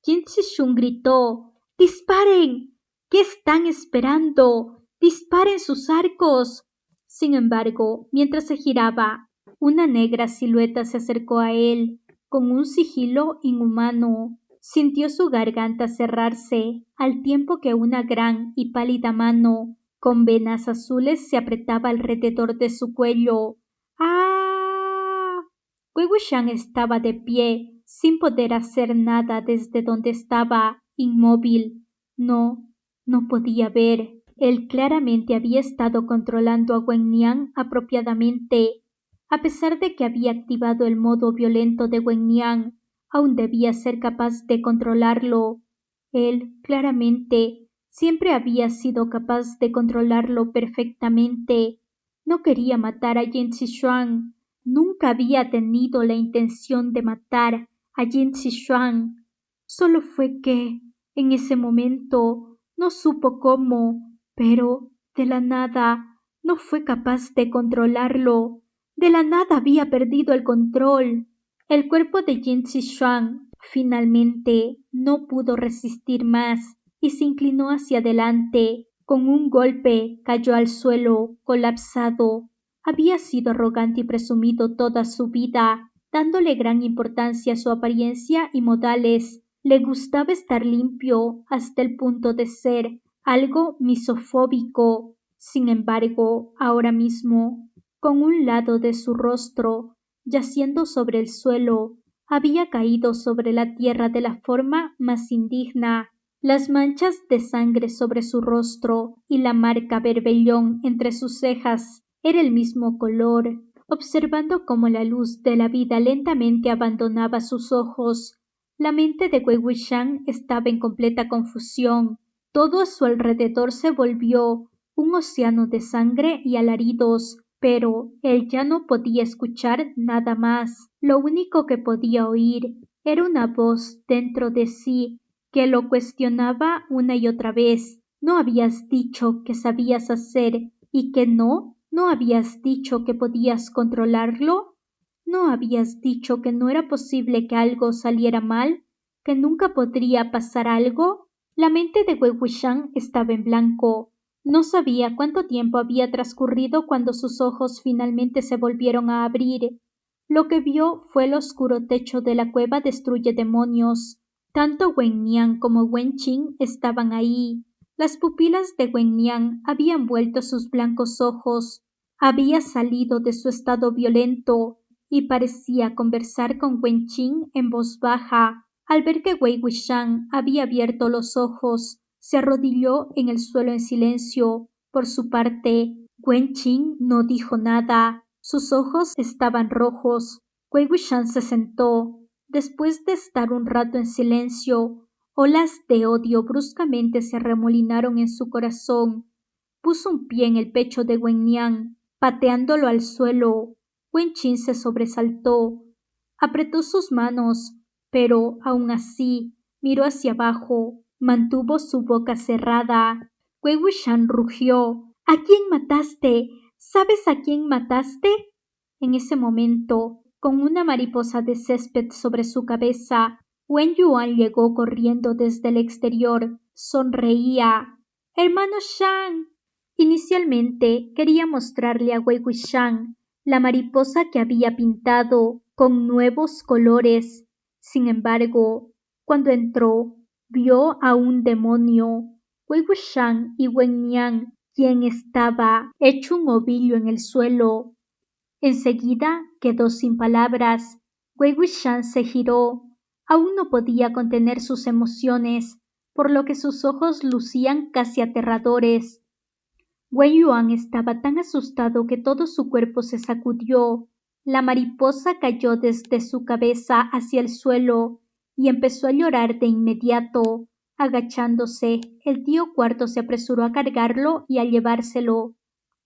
Jin Zixuan gritó: «¡Disparen! ¿Qué están esperando? ¡Disparen sus arcos!». Sin embargo, mientras se giraba, una negra silueta se acercó a él con un sigilo inhumano. Sintió su garganta cerrarse, al tiempo que una gran y pálida mano con venas azules se apretaba alrededor de su cuello. ¡Ah! Wei Wuxian estaba de pie, sin poder hacer nada desde donde estaba, inmóvil. No podía ver. Él claramente había estado controlando a Wen Nian apropiadamente. A pesar de que había activado el modo violento de Wen Nian, aún debía ser capaz de controlarlo. Él, claramente, siempre había sido capaz de controlarlo perfectamente. No quería matar a Yin Zixuan. Nunca había tenido la intención de matar a Yin Zixuan. Solo fue que, en ese momento, no supo cómo, pero, de la nada, no fue capaz de controlarlo. De la nada había perdido el control. El cuerpo de Yin Zixuan finalmente no pudo resistir más y se inclinó hacia adelante. Con un golpe cayó al suelo, colapsado. Había sido arrogante y presumido toda su vida, dándole gran importancia a su apariencia y modales. Le gustaba estar limpio hasta el punto de ser algo misofóbico. Sin embargo, ahora mismo, con un lado de su rostro yaciendo sobre el suelo, había caído sobre la tierra de la forma más indigna. Las manchas de sangre sobre su rostro y la marca berbellón entre sus cejas era el mismo color. Observando cómo la luz de la vida lentamente abandonaba sus ojos, la mente de Wei Wuxian estaba en completa confusión. Todo a su alrededor se volvió un océano de sangre y alaridos, pero él ya no podía escuchar nada más. Lo único que podía oír era una voz dentro de sí que lo cuestionaba una y otra vez. ¿No habías dicho que sabías hacer y que no? ¿No habías dicho que podías controlarlo? ¿No habías dicho que no era posible que algo saliera mal? ¿Que nunca podría pasar algo? La mente de Wei Wuxian estaba en blanco. No sabía cuánto tiempo había transcurrido cuando sus ojos finalmente se volvieron a abrir. Lo que vio fue el oscuro techo de la cueva destruye demonios. Tanto Wen Nian como Wen Qin estaban ahí. Las pupilas de Wen Nian habían vuelto sus blancos ojos. Había salido de su estado violento y parecía conversar con Wen Qin en voz baja. Al ver que Wei Wuxian había abierto los ojos, se arrodilló en el suelo en silencio. Por su parte, Wen Qin no dijo nada. Sus ojos estaban rojos. Wei Wuxian se sentó. Después de estar un rato en silencio, olas de odio bruscamente se arremolinaron en su corazón. Puso un pie en el pecho de Wen Nian, pateándolo al suelo. Wen Qin se sobresaltó. Apretó sus manos, pero aun así miró hacia abajo. Mantuvo su boca cerrada. Wei Wuxian rugió. ¿A quién mataste? ¿Sabes a quién mataste? En ese momento, con una mariposa de césped sobre su cabeza, Wen Yuan llegó corriendo desde el exterior. Sonreía. ¡Hermano Shang! Inicialmente quería mostrarle a Wei Wuxian la mariposa que había pintado con nuevos colores. Sin embargo, cuando entró, vio a un demonio. Wei Wuxian y Wen Nian, quien estaba hecho un ovillo en el suelo. Enseguida quedó sin palabras. Wei Wuxian se giró. Aún no podía contener sus emociones, por lo que sus ojos lucían casi aterradores. Wei Yuan estaba tan asustado que todo su cuerpo se sacudió. La mariposa cayó desde su cabeza hacia el suelo y empezó a llorar de inmediato. Agachándose, el tío Cuarto se apresuró a cargarlo y a llevárselo.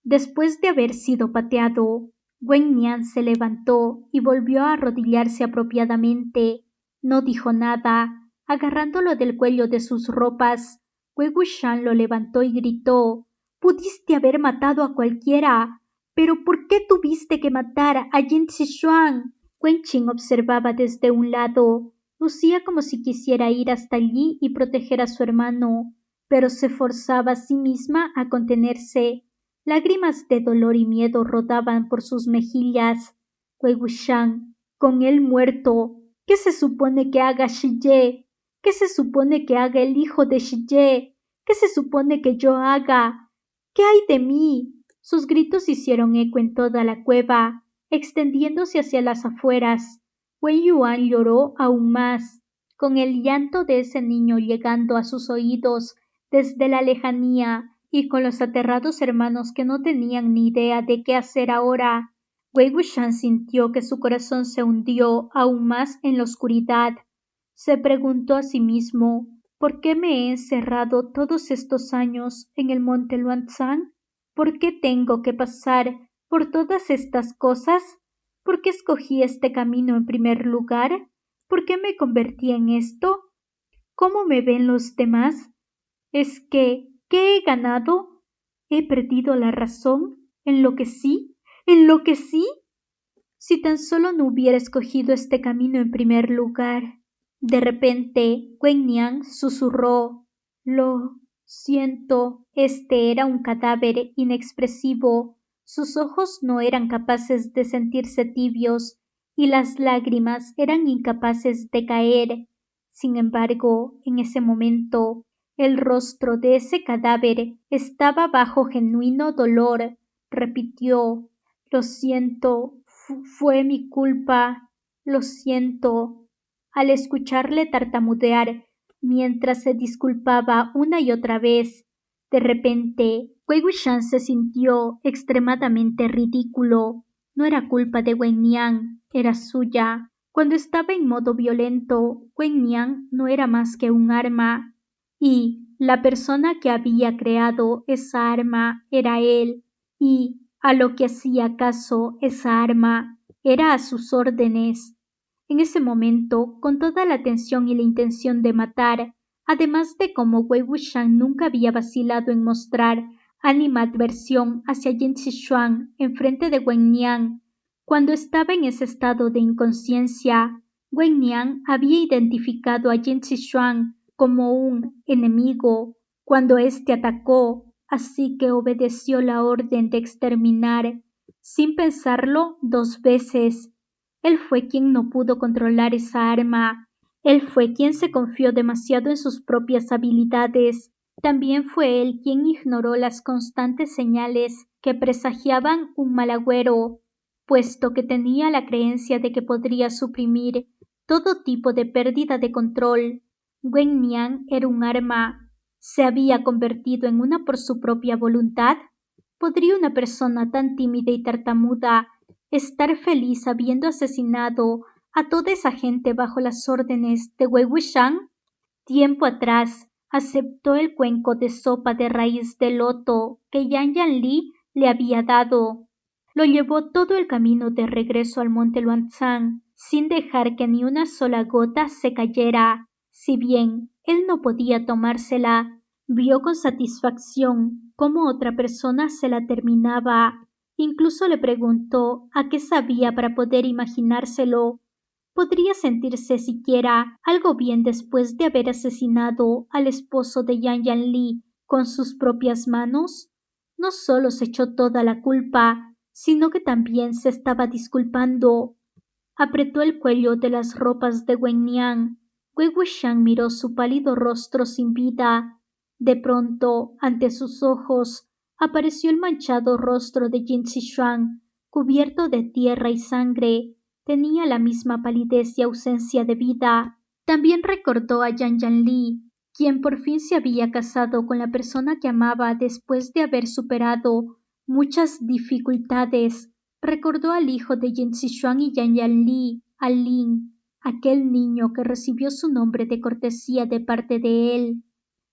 Después de haber sido pateado, Wen Nian se levantó y volvió a arrodillarse apropiadamente. No dijo nada. Agarrándolo del cuello de sus ropas, Wei Wuxian lo levantó y gritó: «Pudiste haber matado a cualquiera, pero ¿por qué tuviste que matar a Yin Zixuan?» Wen Qin observaba desde un lado. Lucía como si quisiera ir hasta allí y proteger a su hermano, pero se forzaba a sí misma a contenerse. Lágrimas de dolor y miedo rodaban por sus mejillas. Wei Wuxian, con él muerto, ¿qué se supone que haga Shi Ye? ¿Qué se supone que haga el hijo de Shi Ye? ¿Qué se supone que yo haga? ¿Qué hay de mí? Sus gritos hicieron eco en toda la cueva, extendiéndose hacia las afueras. Wen Yuan lloró aún más, con el llanto de ese niño llegando a sus oídos desde la lejanía y con los aterrados hermanos que no tenían ni idea de qué hacer ahora. Wei Wuxian sintió que su corazón se hundió aún más en la oscuridad. Se preguntó a sí mismo, ¿por qué me he encerrado todos estos años en el monte Luanzang? ¿Por qué tengo que pasar por todas estas cosas? ¿Por qué escogí este camino en primer lugar? ¿Por qué me convertí en esto? ¿Cómo me ven los demás? ¿Es que qué he ganado? ¿He perdido la razón? ¿Enloquecí? ¿Enloquecí? Si tan solo no hubiera escogido este camino en primer lugar. De repente, Wen Niang susurró: Lo siento. Este era un cadáver inexpresivo. Sus ojos no eran capaces de sentirse tibios y las lágrimas eran incapaces de caer. Sin embargo, en ese momento, el rostro de ese cadáver estaba bajo genuino dolor. Repitió: Lo siento, fue mi culpa, lo siento. Al escucharle tartamudear mientras se disculpaba una y otra vez, de repente, Wei Wuxian se sintió extremadamente ridículo. No era culpa de Wen Niang, era suya. Cuando estaba en modo violento, Wen Niang no era más que un arma, y la persona que había creado esa arma era él, y a lo que hacía caso esa arma era a sus órdenes. En ese momento, con toda la atención y la intención de matar, además de cómo Wei Wuxian nunca había vacilado en mostrar animadversión hacia Yin Zixuan en frente de Wen Niang, cuando estaba en ese estado de inconsciencia, Wen Niang había identificado a Yin Zixuan como un enemigo cuando éste atacó, así que obedeció la orden de exterminar, sin pensarlo 2 veces. Él fue quien no pudo controlar esa arma. Él fue quien se confió demasiado en sus propias habilidades. También fue él quien ignoró las constantes señales que presagiaban un mal agüero, puesto que tenía la creencia de que podría suprimir todo tipo de pérdida de control. Wen Niang era un arma. ¿Se había convertido en una por su propia voluntad? ¿Podría una persona tan tímida y tartamuda estar feliz habiendo asesinado a toda esa gente bajo las órdenes de Wei Wuxian? Tiempo atrás aceptó el cuenco de sopa de raíz de loto que Yan Yanli le había dado. Lo llevó todo el camino de regreso al monte Luanzang, sin dejar que ni una sola gota se cayera. Si bien él no podía tomársela, vio con satisfacción cómo otra persona se la terminaba. Incluso le preguntó a qué sabía para poder imaginárselo. ¿Podría sentirse siquiera algo bien después de haber asesinado al esposo de Yan Yanli con sus propias manos? No solo se echó toda la culpa, sino que también se estaba disculpando. Apretó el cuello de las ropas de Wen Niang. Wei Wuxian miró su pálido rostro sin vida. De pronto, ante sus ojos, apareció el manchado rostro de Yin Zixuan, cubierto de tierra y sangre. Tenía la misma palidez y ausencia de vida. También recordó a Yan Yanli, quien por fin se había casado con la persona que amaba después de haber superado muchas dificultades. Recordó al hijo de Yin Zixuan y Yan Yanli, a Lin, aquel niño que recibió su nombre de cortesía de parte de él.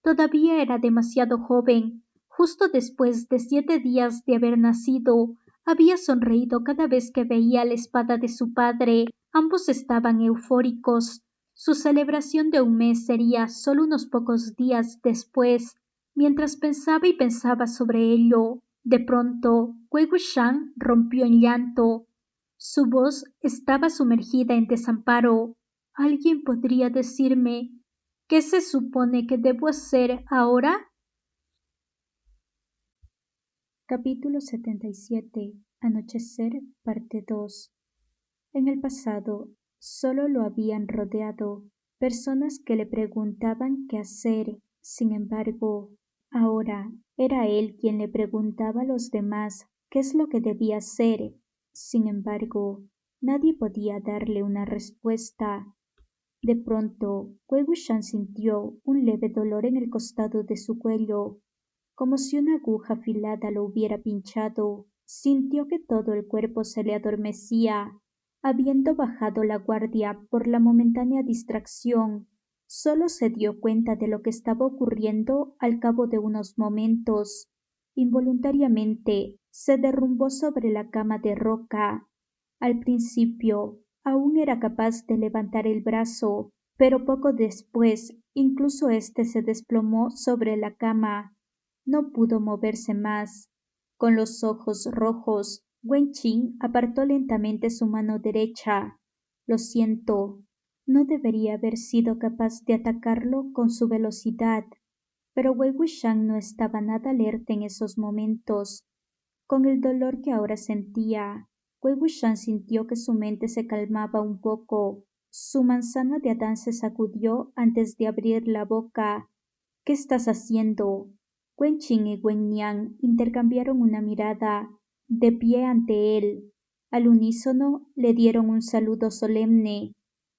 Todavía era demasiado joven. Justo después de 7 días de haber nacido, había sonreído cada vez que veía la espada de su padre. Ambos estaban eufóricos. Su celebración de un mes sería solo unos pocos días después. Mientras pensaba y pensaba sobre ello, de pronto, Wei Wuxian rompió en llanto. Su voz estaba sumergida en desamparo. ¿Alguien podría decirme qué se supone que debo hacer ahora? Capítulo 77. Anochecer, parte 2. En el pasado, solo lo habían rodeado personas que le preguntaban qué hacer. Sin embargo, Ahora era él quien le preguntaba a los demás qué es lo que debía hacer. Sin embargo, nadie podía darle una respuesta. De pronto, Wei Wuxian sintió un leve dolor en el costado de su cuello, como si una aguja afilada lo hubiera pinchado. Sintió que todo el cuerpo se le adormecía. Habiendo bajado la guardia por la momentánea distracción, solo se dio cuenta de lo que estaba ocurriendo al cabo de unos momentos. Involuntariamente se derrumbó sobre la cama de roca. Al principio aún era capaz de levantar el brazo, pero poco después incluso éste se desplomó sobre la cama. No pudo moverse más. Con los ojos rojos, Wen Qin apartó lentamente su mano derecha. Lo siento, no debería haber sido capaz de atacarlo con su velocidad, pero Wei Wuxian no estaba nada alerta en esos momentos. Con el dolor que ahora sentía, Wei Wuxian sintió que su mente se calmaba un poco. Su manzana de Adán se sacudió antes de abrir la boca. ¿Qué estás haciendo? Wen Qin y Wen Niang intercambiaron una mirada. De pie ante él, al unísono le dieron un saludo solemne.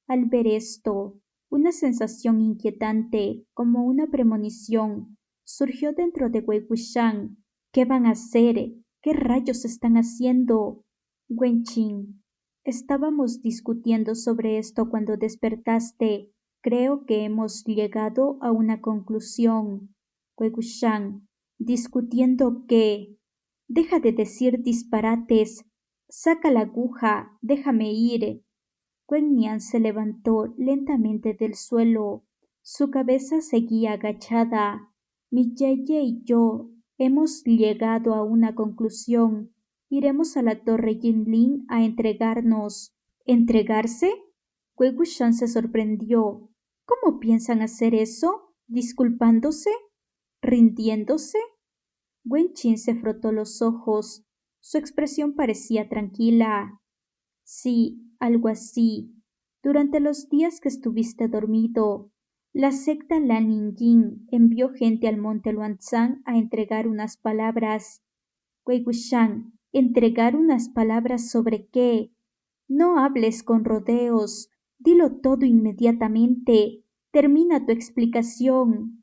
Al ver esto, una sensación inquietante, como una premonición, surgió dentro de Wei Wuxian. ¿Qué van a hacer? ¿Qué rayos están haciendo? Wen Qin, estábamos discutiendo sobre esto cuando despertaste. Creo que hemos llegado a una conclusión. Wei Wuxian, ¿discutiendo qué? Deja de decir disparates. Saca la aguja, déjame ir. Wen Niang se levantó lentamente del suelo. Su cabeza seguía agachada. Mi Yeye y yo hemos llegado a una conclusión. Iremos a la torre Jinlin a entregarnos. ¿Entregarse? Wei Wuxian se sorprendió. ¿Cómo piensan hacer eso? ¿Disculpándose? ¿Rindiéndose? Wen Qin se frotó los ojos. Su expresión parecía tranquila. Sí, algo así. Durante los días que estuviste dormido, la secta Lanninjin envió gente al monte Luanzang a entregar unas palabras. Wei Wuxian, ¿entregar unas palabras sobre qué? No hables con rodeos. Dilo todo inmediatamente. Termina tu explicación.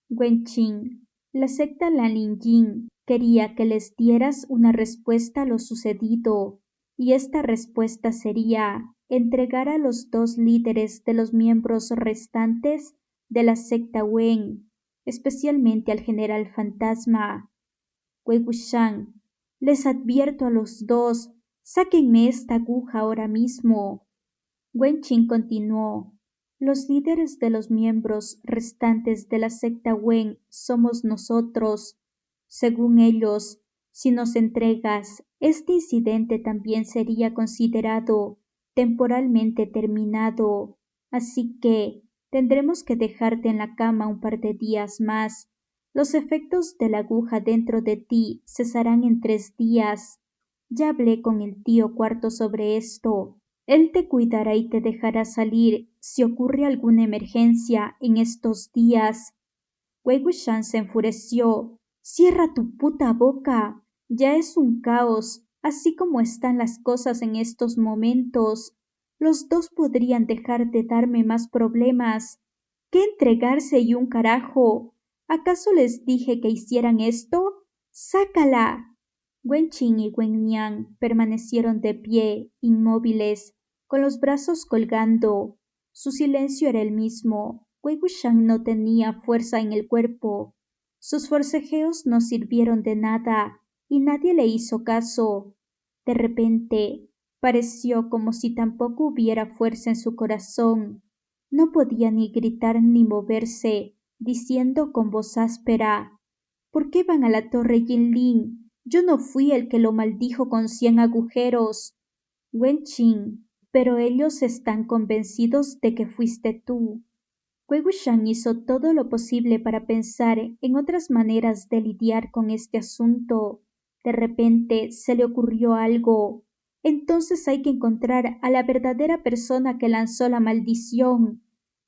Wen Qin, la secta Lanninjin quería que les dieras una respuesta a lo sucedido, y esta respuesta sería entregar a los dos líderes de los miembros restantes de la secta Wen, especialmente al general fantasma. Wei Wuxian, les advierto a los dos, sáquenme esta aguja ahora mismo. Wen Qin continuó. Los líderes de los miembros restantes de la secta Wen somos nosotros. Según ellos, si nos entregas, este incidente también sería considerado temporalmente terminado. Así que tendremos que dejarte en la cama un par de días más. Los efectos de la aguja dentro de ti cesarán en 3 días. Ya hablé con el tío Cuarto sobre esto. Él te cuidará y te dejará salir si ocurre alguna emergencia en estos días. Wei Wuxian se enfureció. Cierra tu puta boca. Ya es un caos, así como están las cosas en estos momentos. Los dos podrían dejar de darme más problemas. ¿Qué entregarse y un carajo? ¿Acaso les dije que hicieran esto? ¡Sácala! Wen Qin y Wen Niang permanecieron de pie, inmóviles, con los brazos colgando. Su silencio era el mismo. Wei Wuxian no tenía fuerza en el cuerpo. Sus forcejeos no sirvieron de nada, y nadie le hizo caso. De repente, pareció como si tampoco hubiera fuerza en su corazón. No podía ni gritar ni moverse, diciendo con voz áspera: ¿Por qué van a la torre Jinlin? Yo no fui el que lo maldijo con 100 agujeros. Wen Qin, pero ellos están convencidos de que fuiste tú. Wei Wuxian hizo todo lo posible para pensar en otras maneras de lidiar con este asunto. De repente se le ocurrió algo. Entonces hay que encontrar a la verdadera persona que lanzó la maldición.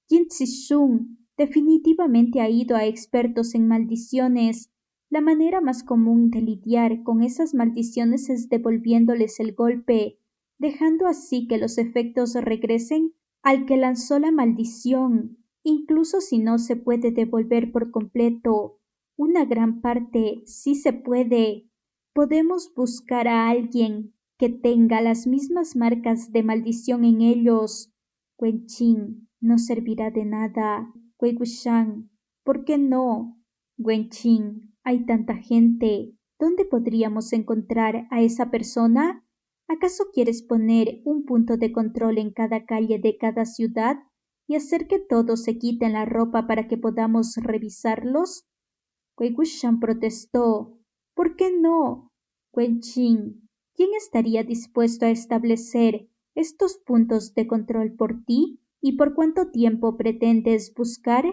Yin Zixun, Definitivamente ha ido a expertos en maldiciones. La manera más común de lidiar con esas maldiciones es devolviéndoles el golpe, dejando así que los efectos regresen al que lanzó la maldición. Incluso si no se puede devolver por completo, una gran parte sí se puede. Podemos buscar a alguien que tenga las mismas marcas de maldición en ellos. Wen-chin, no servirá de nada. Wei-wuxian, ¿por qué no? Wen-chin, hay tanta gente. ¿Dónde podríamos encontrar a esa persona? ¿Acaso quieres poner un punto de control en cada calle de cada ciudad y hacer que todos se quiten la ropa para que podamos revisarlos? Wei-wuxian protestó. ¿Por qué no? Wen-chin, ¿quién estaría dispuesto a establecer estos puntos de control por ti? ¿Y por cuánto tiempo pretendes buscar?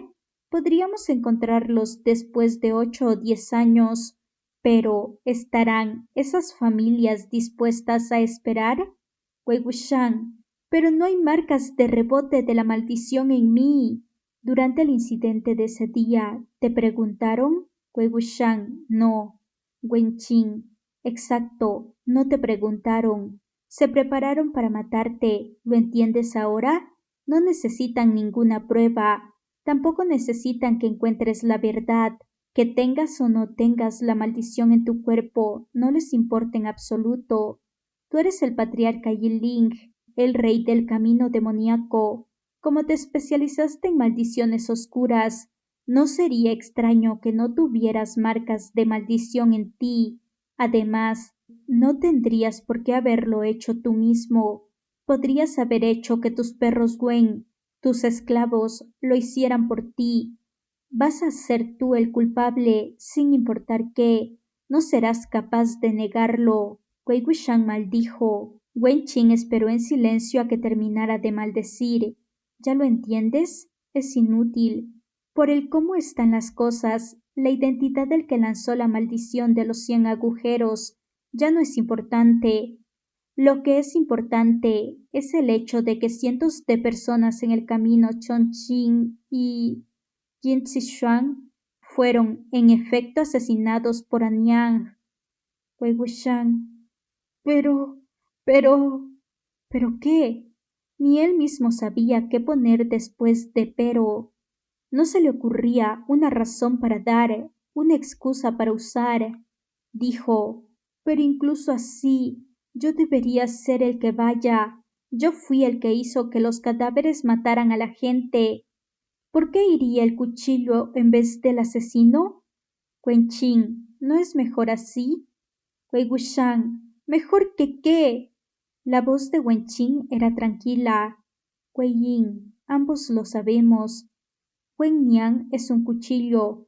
Podríamos encontrarlos después de 8 o 10 años, pero ¿estarán esas familias dispuestas a esperar? Wei-wuxian, pero no hay marcas de rebote de la maldición en mí. Durante el incidente de ese día, ¿te preguntaron? Wei-wuxian, no. Wen-chin, exacto, no te preguntaron. Se prepararon para matarte, ¿lo entiendes ahora? No necesitan ninguna prueba, tampoco necesitan que encuentres la verdad. Que tengas o no tengas la maldición en tu cuerpo, no les importa en absoluto. Tú eres el patriarca Yi-Ling, el rey del camino demoníaco. Como te especializaste en maldiciones oscuras, no sería extraño que no tuvieras marcas de maldición en ti. Además, no tendrías por qué haberlo hecho tú mismo. Podrías haber hecho que tus perros Wen, tus esclavos, lo hicieran por ti. Vas a ser tú el culpable, sin importar qué. No serás capaz de negarlo. Wei-wuxian maldijo. Wen-chin esperó en silencio a que terminara de maldecir. ¿Ya lo entiendes? Es inútil. Por el cómo están las cosas, la identidad del que lanzó la maldición de los 100 agujeros ya no es importante. Lo que es importante es el hecho de que cientos de personas en el camino Chongqing y Jin Zishuang fueron en efecto asesinados por Anyang. Wei Wuxian. Pero, pero, ¿pero qué? Ni él mismo sabía qué poner después de pero. No se le ocurría una razón para dar, una excusa para usar. Dijo, pero incluso así, yo debería ser el que vaya. Yo fui el que hizo que los cadáveres mataran a la gente. ¿Por qué iría el cuchillo en vez del asesino? Wen-chin, ¿no es mejor así? Wei-wuxian, ¿mejor que qué? La voz de Wen-chin era tranquila. Wei-yin, ambos lo sabemos. Wen-nian es un cuchillo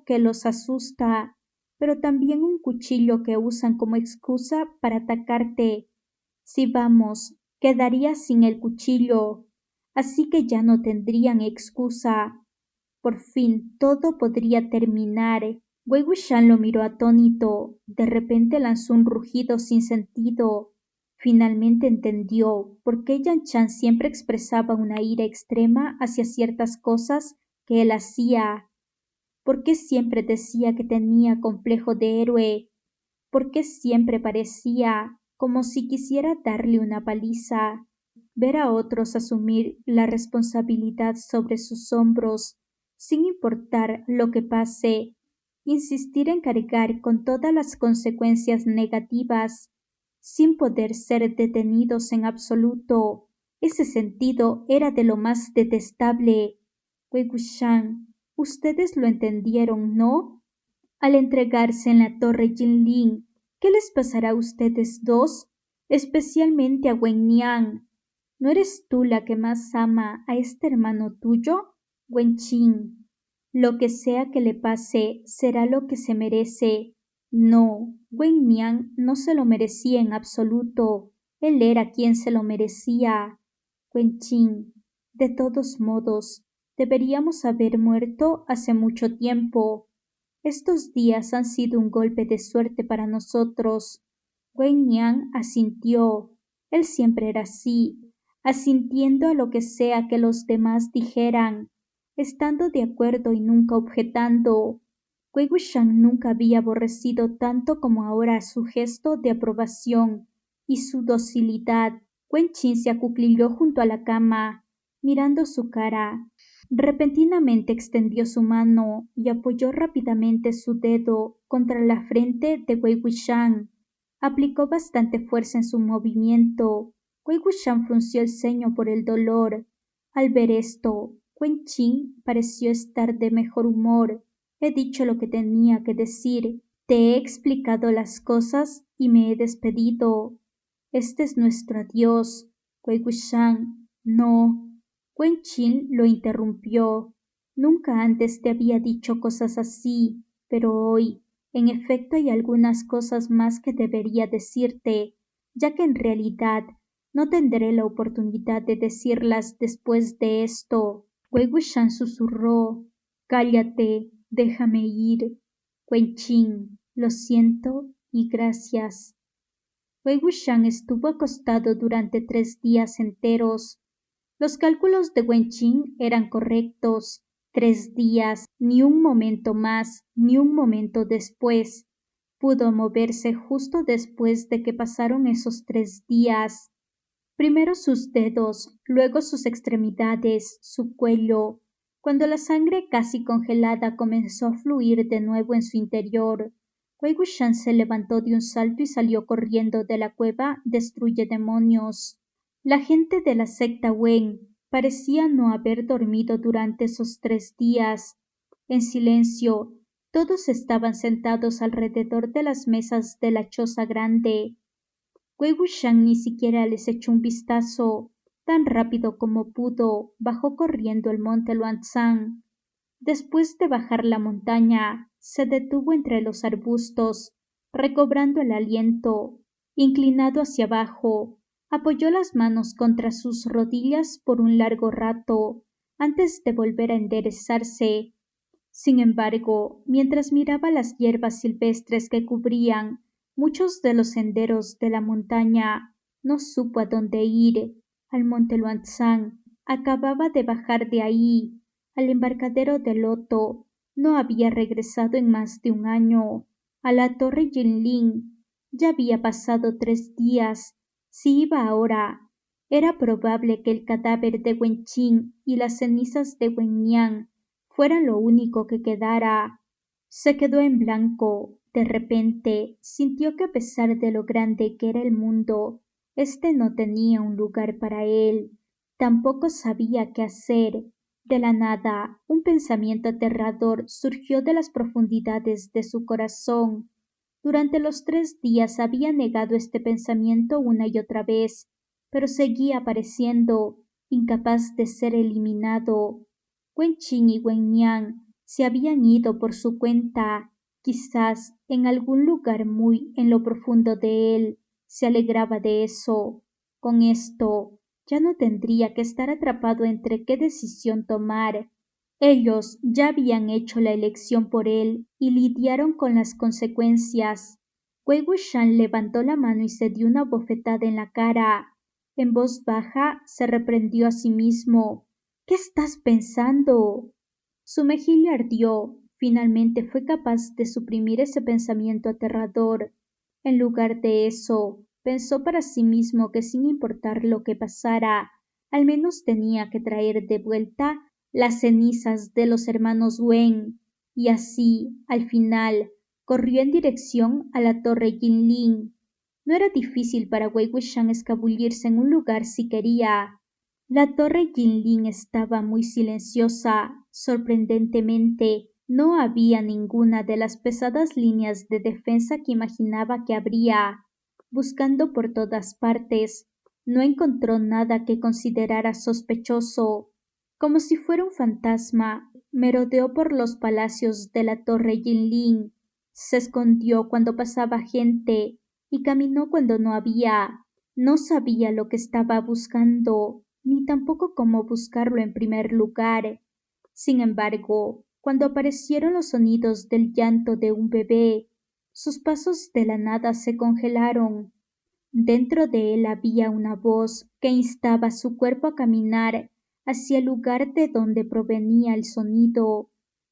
que los asusta, pero también un cuchillo que usan como excusa para atacarte. Si vamos, quedaría sin el cuchillo, así que ya no tendrían excusa. Por fin todo podría terminar. Wei Wuxian lo miró atónito. De repente lanzó un rugido sin sentido. Finalmente entendió por qué Yan Chan siempre expresaba una ira extrema hacia ciertas cosas que él hacía. ¿Por qué siempre decía que tenía complejo de héroe? ¿Por qué siempre parecía como si quisiera darle una paliza? Ver a otros asumir la responsabilidad sobre sus hombros, sin importar lo que pase, insistir en cargar con todas las consecuencias negativas, sin poder ser detenidos en absoluto. Ese sentido era de lo más detestable. Wei Wuxian, ustedes lo entendieron, ¿no? Al entregarse en la torre Jinling, ¿qué les pasará a ustedes dos? Especialmente a Wen-nian. ¿No eres tú la que más ama a este hermano tuyo? Wen-chin. Lo que sea que le pase será lo que se merece. No, Wen-nian no se lo merecía en absoluto. Él era quien se lo merecía. Wen-chin. De todos modos, deberíamos haber muerto hace mucho tiempo. Estos días han sido un golpe de suerte para nosotros. Wen-nian asintió. Él siempre era así, asintiendo a lo que sea que los demás dijeran. estando de acuerdo y nunca objetando. Wei Wuxian nunca había aborrecido tanto como ahora su gesto de aprobación y su docilidad. Wen Qin se acuclilló junto a la cama, mirando su cara. Repentinamente extendió su mano y apoyó rápidamente su dedo contra la frente de Wei Wuxian. Aplicó bastante fuerza en su movimiento. Wei Wuxian frunció el ceño por el dolor. Al ver esto, Wen Qin pareció estar de mejor humor. He dicho lo que tenía que decir. Te he explicado las cosas y me he despedido. Este es nuestro adiós, Wei Wuxian. No. Wen Qin lo interrumpió. Nunca antes te había dicho cosas así, pero hoy, en efecto, hay algunas cosas más que debería decirte, ya que en realidad no tendré la oportunidad de decirlas después de esto. Wei Wuxian susurró. Cállate, déjame ir. Wen Qin, lo siento y gracias. Wei Wuxian estuvo acostado durante 3 días enteros. Los cálculos de Wen Qin eran correctos. 3 días, ni un momento más, ni un momento después. Pudo moverse justo después de que pasaron esos 3 días. Primero sus dedos, luego sus extremidades, su cuello. Cuando la sangre casi congelada comenzó a fluir de nuevo en su interior, Wei Wuxian se levantó de un salto y salió corriendo de la cueva Destruye Demonios. La gente de la secta Wen parecía no haber dormido durante esos 3 días. En silencio, todos estaban sentados alrededor de las mesas de la choza grande. Wei Wuxian ni siquiera les echó un vistazo. Tan rápido como pudo, bajó corriendo el monte Luanzang. Después de bajar la montaña, se detuvo entre los arbustos, recobrando el aliento. Inclinado hacia abajo, apoyó las manos contra sus rodillas por un largo rato, antes de volver a enderezarse. Sin embargo, mientras miraba las hierbas silvestres que cubrían muchos de los senderos de la montaña, no supo a dónde ir. Al monte Luanzang. Acababa de bajar de ahí. Al embarcadero de Loto. No había regresado en más de un año. A la torre Jinling. Ya había pasado 3 días. Si iba ahora, era probable que el cadáver de Wen Qin y las cenizas de Wen Nian fueran lo único que quedara. Se quedó en blanco. De repente sintió que a pesar de lo grande que era el mundo, este no tenía un lugar para él. Tampoco sabía qué hacer. De la nada, un pensamiento aterrador surgió de las profundidades de su corazón. Durante los 3 días había negado este pensamiento una y otra vez, pero seguía apareciendo, incapaz de ser eliminado. Wen Qin y Wen Nian se habían ido por su cuenta. Quizás en algún lugar muy en lo profundo de él se alegraba de eso. Con esto ya no tendría que estar atrapado entre qué decisión tomar. Ellos ya habían hecho la elección por él y lidiaron con las consecuencias. Wei Wuxian levantó la mano y se dio una bofetada en la cara. En voz baja se reprendió a sí mismo. ¿Qué estás pensando? Su mejilla ardió. Finalmente fue capaz de suprimir ese pensamiento aterrador. En lugar de eso, pensó para sí mismo que sin importar lo que pasara, al menos tenía que traer de vuelta las cenizas de los hermanos Wen, y así, al final, corrió en dirección a la torre Jinling. No era difícil para Wei Wuxian escabullirse en un lugar si quería. La torre Jinling estaba muy silenciosa. Sorprendentemente, no había ninguna de las pesadas líneas de defensa que imaginaba que habría. Buscando por todas partes, no encontró nada que considerara sospechoso. Como si fuera un fantasma, merodeó por los palacios de la torre Jinling. Se escondió cuando pasaba gente y caminó cuando no había. No sabía lo que estaba buscando, ni tampoco cómo buscarlo en primer lugar. Sin embargo, cuando aparecieron los sonidos del llanto de un bebé, sus pasos de la nada se congelaron. Dentro de él había una voz que instaba a su cuerpo a caminar hacia el lugar de donde provenía el sonido.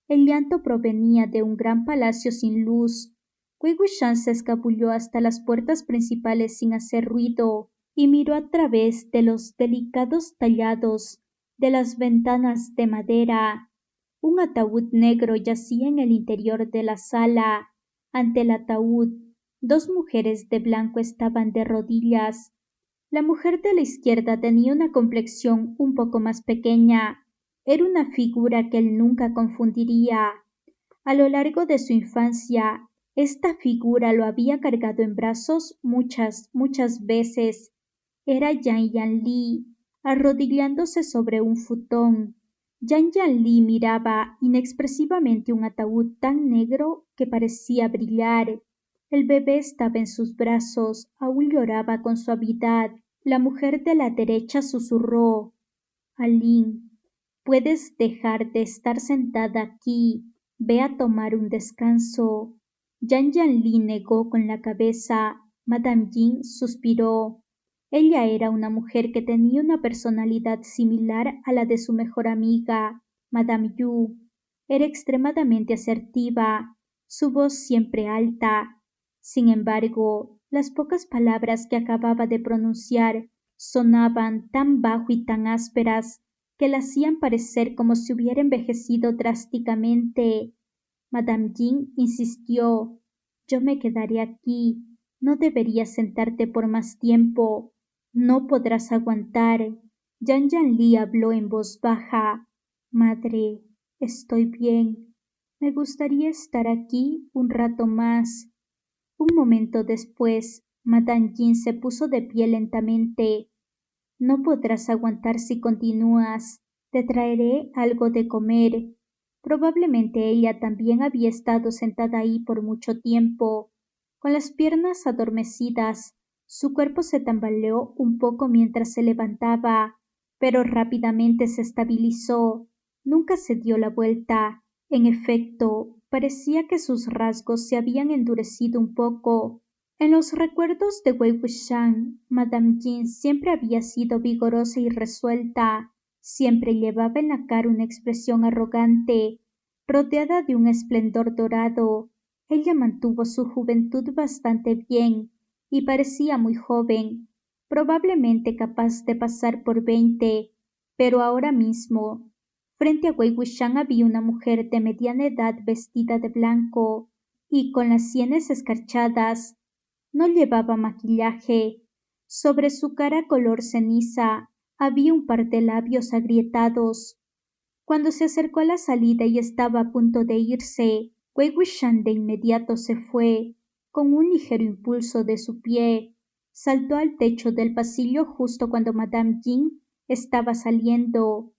El llanto provenía de un gran palacio sin luz. Wei Wuxian se escabulló hasta las puertas principales sin hacer ruido y miró a través de los delicados tallados de las ventanas de madera. Un ataúd negro yacía en el interior de la sala. Ante el ataúd, dos mujeres de blanco estaban de rodillas. La mujer de la izquierda tenía una complexión un poco más pequeña. Era una figura que él nunca confundiría. A lo largo de su infancia, esta figura lo había cargado en brazos muchas veces. Era Yang Yanli, arrodillándose sobre un futón. Yang Yanli miraba inexpresivamente un ataúd tan negro que parecía brillar. El bebé estaba en sus brazos, aún lloraba con suavidad. La mujer de la derecha susurró: Aline, puedes dejar de estar sentada aquí. Ve a tomar un descanso. Yang Yanli negó con la cabeza. Madame Jin suspiró. Ella era una mujer que tenía una personalidad similar a la de su mejor amiga, Madame Yu. Era extremadamente asertiva, su voz siempre alta. Sin embargo, las pocas palabras que acababa de pronunciar sonaban tan bajo y tan ásperas que la hacían parecer como si hubiera envejecido drásticamente. Madame Jin insistió: yo me quedaré aquí. No deberías sentarte por más tiempo. No podrás aguantar. Yang Yanli habló en voz baja. Madre, estoy bien. Me gustaría estar aquí un rato más. Un momento después, Madame Jin se puso de pie lentamente. No podrás aguantar si continúas. Te traeré algo de comer. Probablemente ella también había estado sentada ahí por mucho tiempo. Con las piernas adormecidas, su cuerpo se tambaleó un poco mientras se levantaba, pero rápidamente se estabilizó. Nunca se dio la vuelta. En efecto, parecía que sus rasgos se habían endurecido un poco. En los recuerdos de Wei Wuxian, Madame Jin siempre había sido vigorosa y resuelta. Siempre llevaba en la cara una expresión arrogante, rodeada de un esplendor dorado. Ella mantuvo su juventud bastante bien y parecía muy joven, probablemente capaz de pasar por 20, pero ahora mismo, frente a Wei Wuxian había una mujer de mediana edad vestida de blanco y con las sienes escarchadas. No llevaba maquillaje. Sobre su cara color ceniza había un par de labios agrietados. Cuando se acercó a la salida y estaba a punto de irse, Wei Wuxian de inmediato se fue. Con un ligero impulso de su pie, saltó al techo del pasillo justo cuando Madame Jin estaba saliendo.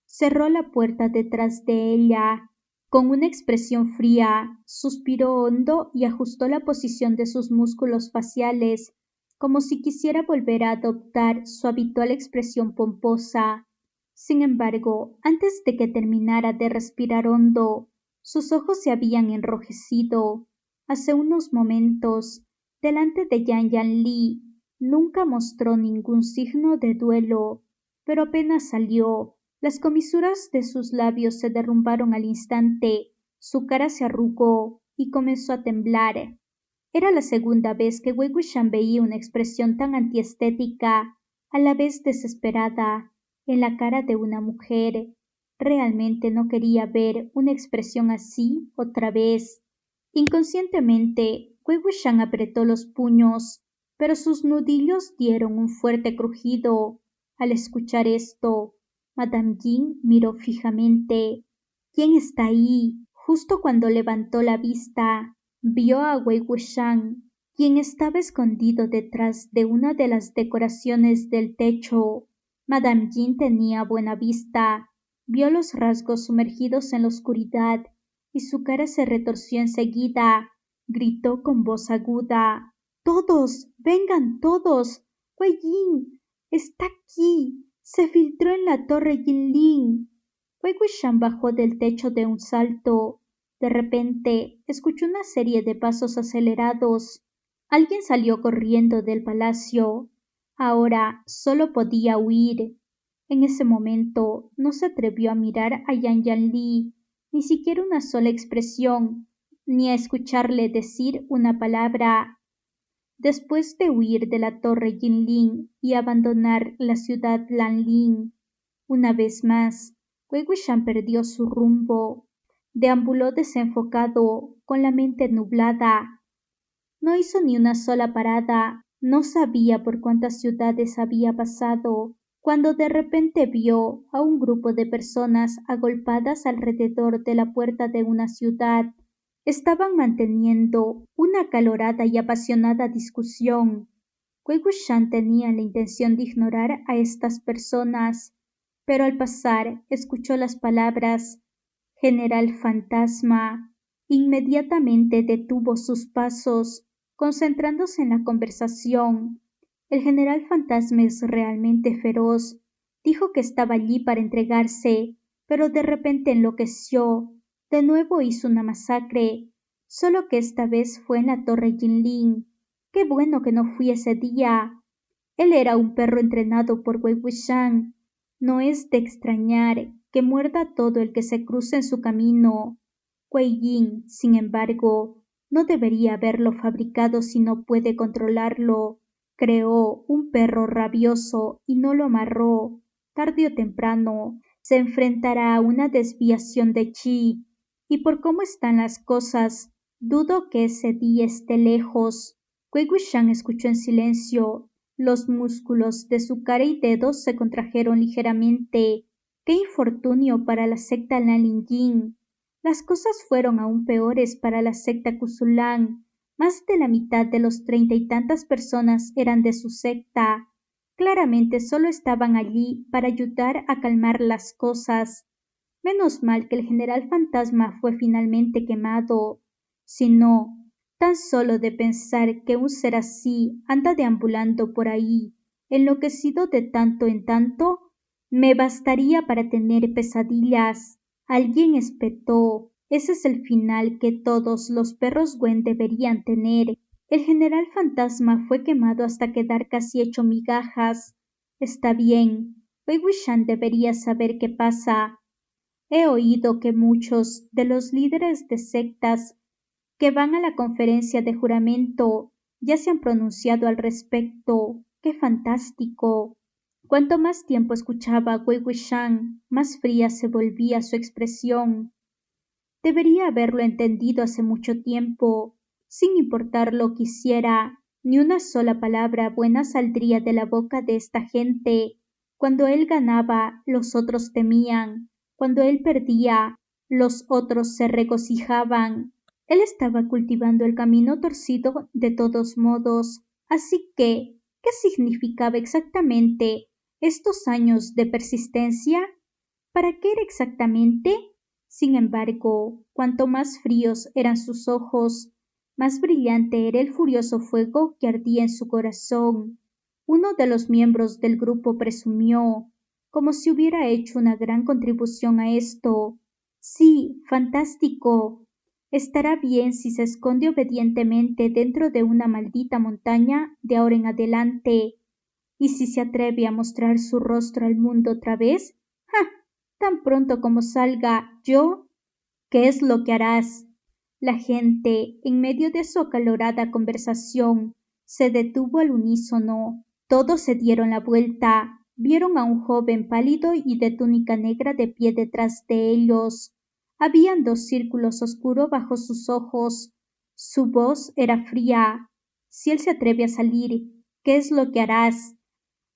Cerró la puerta detrás de ella. Con una expresión fría, suspiró hondo y ajustó la posición de sus músculos faciales, como si quisiera volver a adoptar su habitual expresión pomposa. Sin embargo, antes de que terminara de respirar hondo, sus ojos se habían enrojecido. Hace unos momentos, delante de Yang Yanli, nunca mostró ningún signo de duelo, pero apenas salió, las comisuras de sus labios se derrumbaron al instante, su cara se arrugó y comenzó a temblar. Era la segunda vez que Wei Wuxian veía una expresión tan antiestética, a la vez desesperada, en la cara de una mujer. Realmente no quería ver una expresión así otra vez. Inconscientemente, Wei Wuxian apretó los puños, pero sus nudillos dieron un fuerte crujido. Al escuchar esto, Madame Jin miró fijamente. ¿Quién está ahí? Justo cuando levantó la vista, vio a Wei Wuxian, quien estaba escondido detrás de una de las decoraciones del techo. Madame Jin tenía buena vista. Vio los rasgos sumergidos en la oscuridad y su cara se retorció enseguida. Gritó con voz aguda: ¡Todos! ¡Vengan todos! ¡Wei Jin está aquí! Se filtró en la torre Jinlin. Wei Wuxian bajó del techo de un salto. De repente, escuchó una serie de pasos acelerados. Alguien salió corriendo del palacio. Ahora solo podía huir. En ese momento no se atrevió a mirar a Yan Yanli, ni siquiera una sola expresión, ni a escucharle decir una palabra. Después de huir de la torre Yinling y abandonar la ciudad Lanling, una vez más, Wei Wuxian perdió su rumbo. Deambuló desenfocado, con la mente nublada. No hizo ni una sola parada, no sabía por cuántas ciudades había pasado, cuando de repente vio a un grupo de personas agolpadas alrededor de la puerta de una ciudad. Estaban manteniendo una acalorada y apasionada discusión. Wei Wuxian tenía la intención de ignorar a estas personas, pero al pasar escuchó las palabras «General Fantasma». Inmediatamente detuvo sus pasos, concentrándose en la conversación. El general Fantasma es realmente feroz. Dijo que estaba allí para entregarse, pero de repente enloqueció. De nuevo hizo una masacre, solo que esta vez fue en la torre Yinling. Qué bueno que no fui ese día. Él era un perro entrenado por Wei Wuxian. No es de extrañar que muerda a todo el que se cruce en su camino. Wei Yin, sin embargo, no debería haberlo fabricado si no puede controlarlo. Creó un perro rabioso y no lo amarró. Tarde o temprano se enfrentará a una desviación de chi, y por cómo están las cosas, dudo que ese día esté lejos. Wei Wuxian escuchó en silencio. Los músculos de su cara y dedos se contrajeron ligeramente. ¡Qué infortunio para la secta Lanling! Las cosas fueron aún peores para la secta Kusulan. Más de la mitad de los 30 y tantas personas eran de su secta. Claramente solo estaban allí para ayudar a calmar las cosas. Menos mal que el general Fantasma fue finalmente quemado. Si no, tan solo de pensar que un ser así anda deambulando por ahí, enloquecido de tanto en tanto, me bastaría para tener pesadillas. Alguien espetó. Ese es el final que todos los perros Gwen deberían tener. El general Fantasma fue quemado hasta quedar casi hecho migajas. Está bien. Wei Wuxian debería saber qué pasa. He oído que muchos de los líderes de sectas que van a la conferencia de juramento ya se han pronunciado al respecto. ¡Qué fantástico! Cuanto más tiempo escuchaba a Wei Wuxian, más fría se volvía su expresión. Debería haberlo entendido hace mucho tiempo. Sin importar lo que hiciera, ni una sola palabra buena saldría de la boca de esta gente. Cuando él ganaba, los otros temían. Cuando él perdía, los otros se regocijaban. Él estaba cultivando el camino torcido de todos modos. Así que, ¿qué significaba exactamente estos años de persistencia? ¿Para qué era exactamente? Sin embargo, cuanto más fríos eran sus ojos, más brillante era el furioso fuego que ardía en su corazón. Uno de los miembros del grupo presumió, como si hubiera hecho una gran contribución a esto. Sí, fantástico. Estará bien si se esconde obedientemente dentro de una maldita montaña de ahora en adelante. Y si se atreve a mostrar su rostro al mundo otra vez, ¡ja! Tan pronto como salga yo, ¿qué es lo que harás? La gente, en medio de su acalorada conversación, se detuvo al unísono. Todos se dieron la vuelta. Vieron a un joven pálido y de túnica negra de pie detrás de ellos. Habían dos círculos oscuros bajo sus ojos. Su voz era fría. Si él se atreve a salir, ¿qué es lo que harás?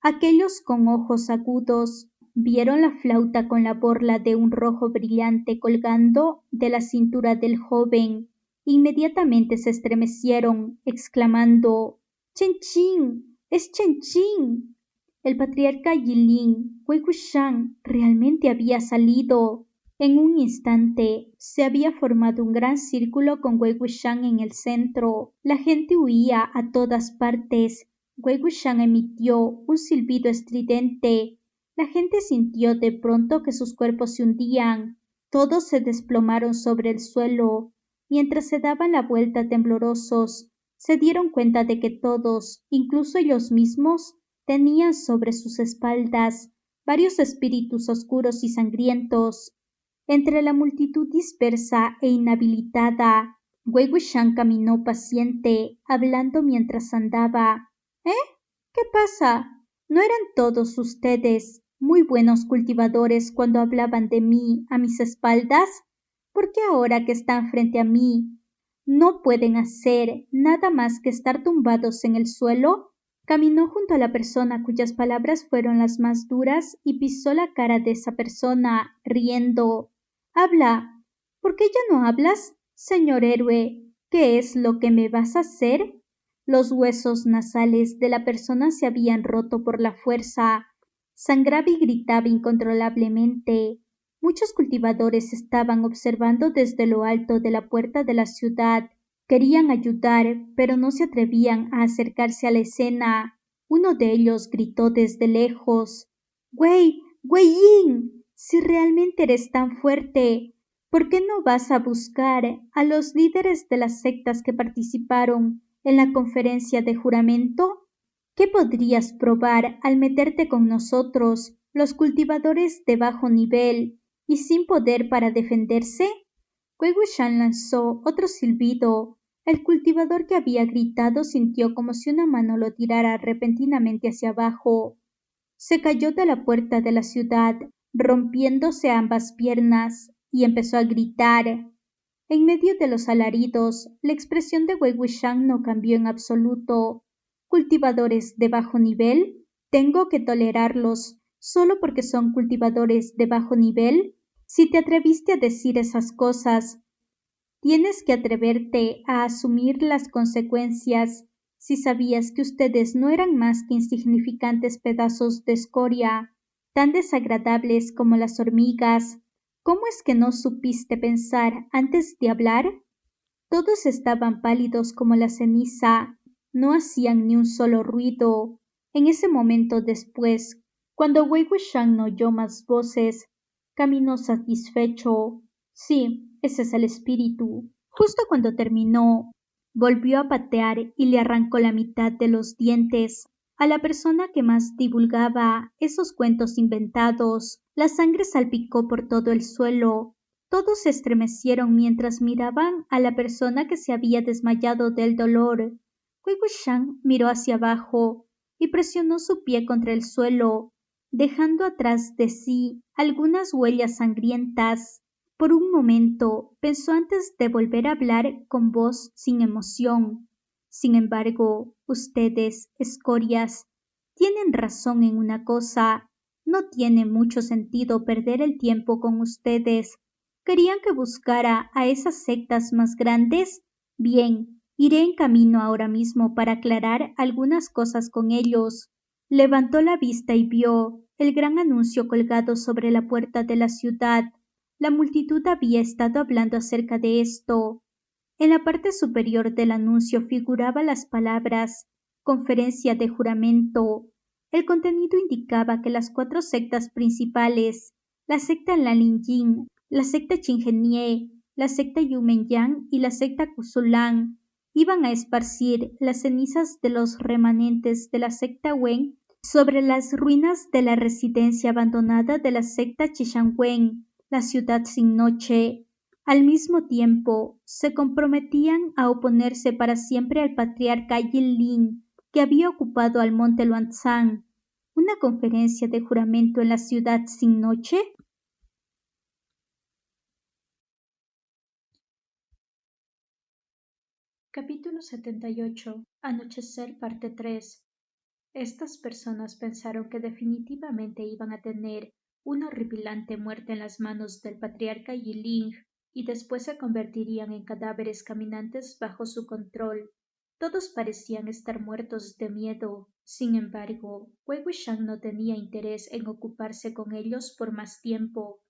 Aquellos con ojos agudos vieron la flauta con la borla de un rojo brillante colgando de la cintura del joven. Inmediatamente se estremecieron, exclamando «¡Chen Qing! ¡Es Chen Qing!». El patriarca Yilin, Wei Wuxian, realmente había salido. En un instante se había formado un gran círculo con Wei Wuxian en el centro. La gente huía a todas partes. Wei Wuxian emitió un silbido estridente. La gente sintió de pronto que sus cuerpos se hundían. Todos se desplomaron sobre el suelo. Mientras se daban la vuelta temblorosos, se dieron cuenta de que todos, incluso ellos mismos, tenían sobre sus espaldas varios espíritus oscuros y sangrientos. Entre la multitud dispersa e inhabilitada, Wei Wuxian caminó paciente, hablando mientras andaba. ¿Qué pasa? ¿No eran todos ustedes muy buenos cultivadores cuando hablaban de mí a mis espaldas? ¿Por qué ahora que están frente a mí no pueden hacer nada más que estar tumbados en el suelo? Caminó junto a la persona cuyas palabras fueron las más duras y pisó la cara de esa persona, riendo. Habla. ¿Por qué ya no hablas? Señor héroe, ¿qué es lo que me vas a hacer? Los huesos nasales de la persona se habían roto por la fuerza. Sangraba y gritaba incontrolablemente. Muchos cultivadores estaban observando desde lo alto de la puerta de la ciudad. Querían ayudar, pero no se atrevían a acercarse a la escena. Uno de ellos gritó desde lejos. Wei Yin, si realmente eres tan fuerte, ¿por qué no vas a buscar a los líderes de las sectas que participaron en la conferencia de juramento? ¿Qué podrías probar al meterte con nosotros, los cultivadores de bajo nivel, y sin poder para defenderse? Wei Wuxian lanzó otro silbido. El cultivador que había gritado sintió como si una mano lo tirara repentinamente hacia abajo. Se cayó de la puerta de la ciudad, rompiéndose ambas piernas, y empezó a gritar. En medio de los alaridos, la expresión de Wei Wuxian no cambió en absoluto. ¿Cultivadores de bajo nivel? ¿Tengo que tolerarlos solo porque son cultivadores de bajo nivel? Si te atreviste a decir esas cosas, tienes que atreverte a asumir las consecuencias. Si sabías que ustedes no eran más que insignificantes pedazos de escoria, tan desagradables como las hormigas, ¿cómo es que no supiste pensar antes de hablar? Todos estaban pálidos como la ceniza, no hacían ni un solo ruido. En ese momento después, cuando Wei Wuxian no oyó más voces, caminó satisfecho. Sí, ese es el espíritu. Justo cuando terminó, volvió a patear y le arrancó la mitad de los dientes a la persona que más divulgaba esos cuentos inventados. La sangre salpicó por todo el suelo. Todos se estremecieron mientras miraban a la persona que se había desmayado del dolor. Wei Wuxian miró hacia abajo y presionó su pie contra el suelo, dejando atrás de sí algunas huellas sangrientas. Por un momento pensó antes de volver a hablar con voz sin emoción. Sin embargo, ustedes, escorias, tienen razón en una cosa. No tiene mucho sentido perder el tiempo con ustedes. ¿Querían que buscara a esas sectas más grandes? Bien, iré en camino ahora mismo para aclarar algunas cosas con ellos. Levantó la vista y vio el gran anuncio colgado sobre la puerta de la ciudad. La multitud había estado hablando acerca de esto. En la parte superior del anuncio figuraban las palabras «Conferencia de juramento». El contenido indicaba que las 4 sectas principales, la secta Lanlin, la secta Qingenie, la secta Yumenyang y la secta Kusulan, iban a esparcir las cenizas de los remanentes de la secta Wen sobre las ruinas de la residencia abandonada de la secta Chishanwen, la ciudad sin noche. Al mismo tiempo, se comprometían a oponerse para siempre al patriarca Yinlin, que había ocupado al monte Luanzang. ¿Una conferencia de juramento en la ciudad sin noche? Capítulo 78. Anochecer, parte 3. Estas personas pensaron que definitivamente iban a tener una horripilante muerte en las manos del patriarca Yinlin y después se convertirían en cadáveres caminantes bajo su control. Todos parecían estar muertos de miedo. Sin embargo, Wei Wuxian no tenía interés en ocuparse con ellos por más tiempo.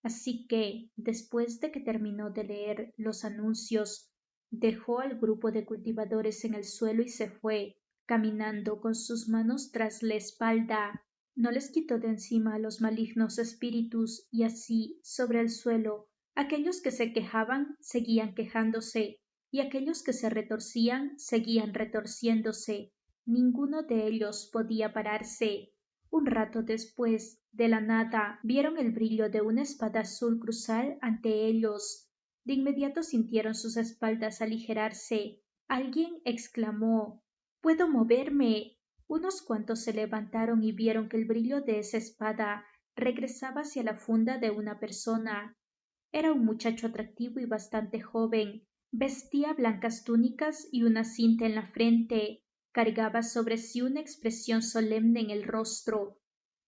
Así que, después de que terminó de leer los anuncios, dejó al grupo de cultivadores en el suelo y se fue, caminando con sus manos tras la espalda. No les quitó de encima a los malignos espíritus y así, sobre el suelo, aquellos que se quejaban seguían quejándose y aquellos que se retorcían seguían retorciéndose. Ninguno de ellos podía pararse. Un rato después, de la nada, vieron el brillo de una espada azul cruzar ante ellos. De inmediato sintieron sus espaldas aligerarse. Alguien exclamó: «¡Puedo moverme!». Unos cuantos se levantaron y vieron que el brillo de esa espada regresaba hacia la funda de una persona. Era un muchacho atractivo y bastante joven. Vestía blancas túnicas y una cinta en la frente. Cargaba sobre sí una expresión solemne en el rostro,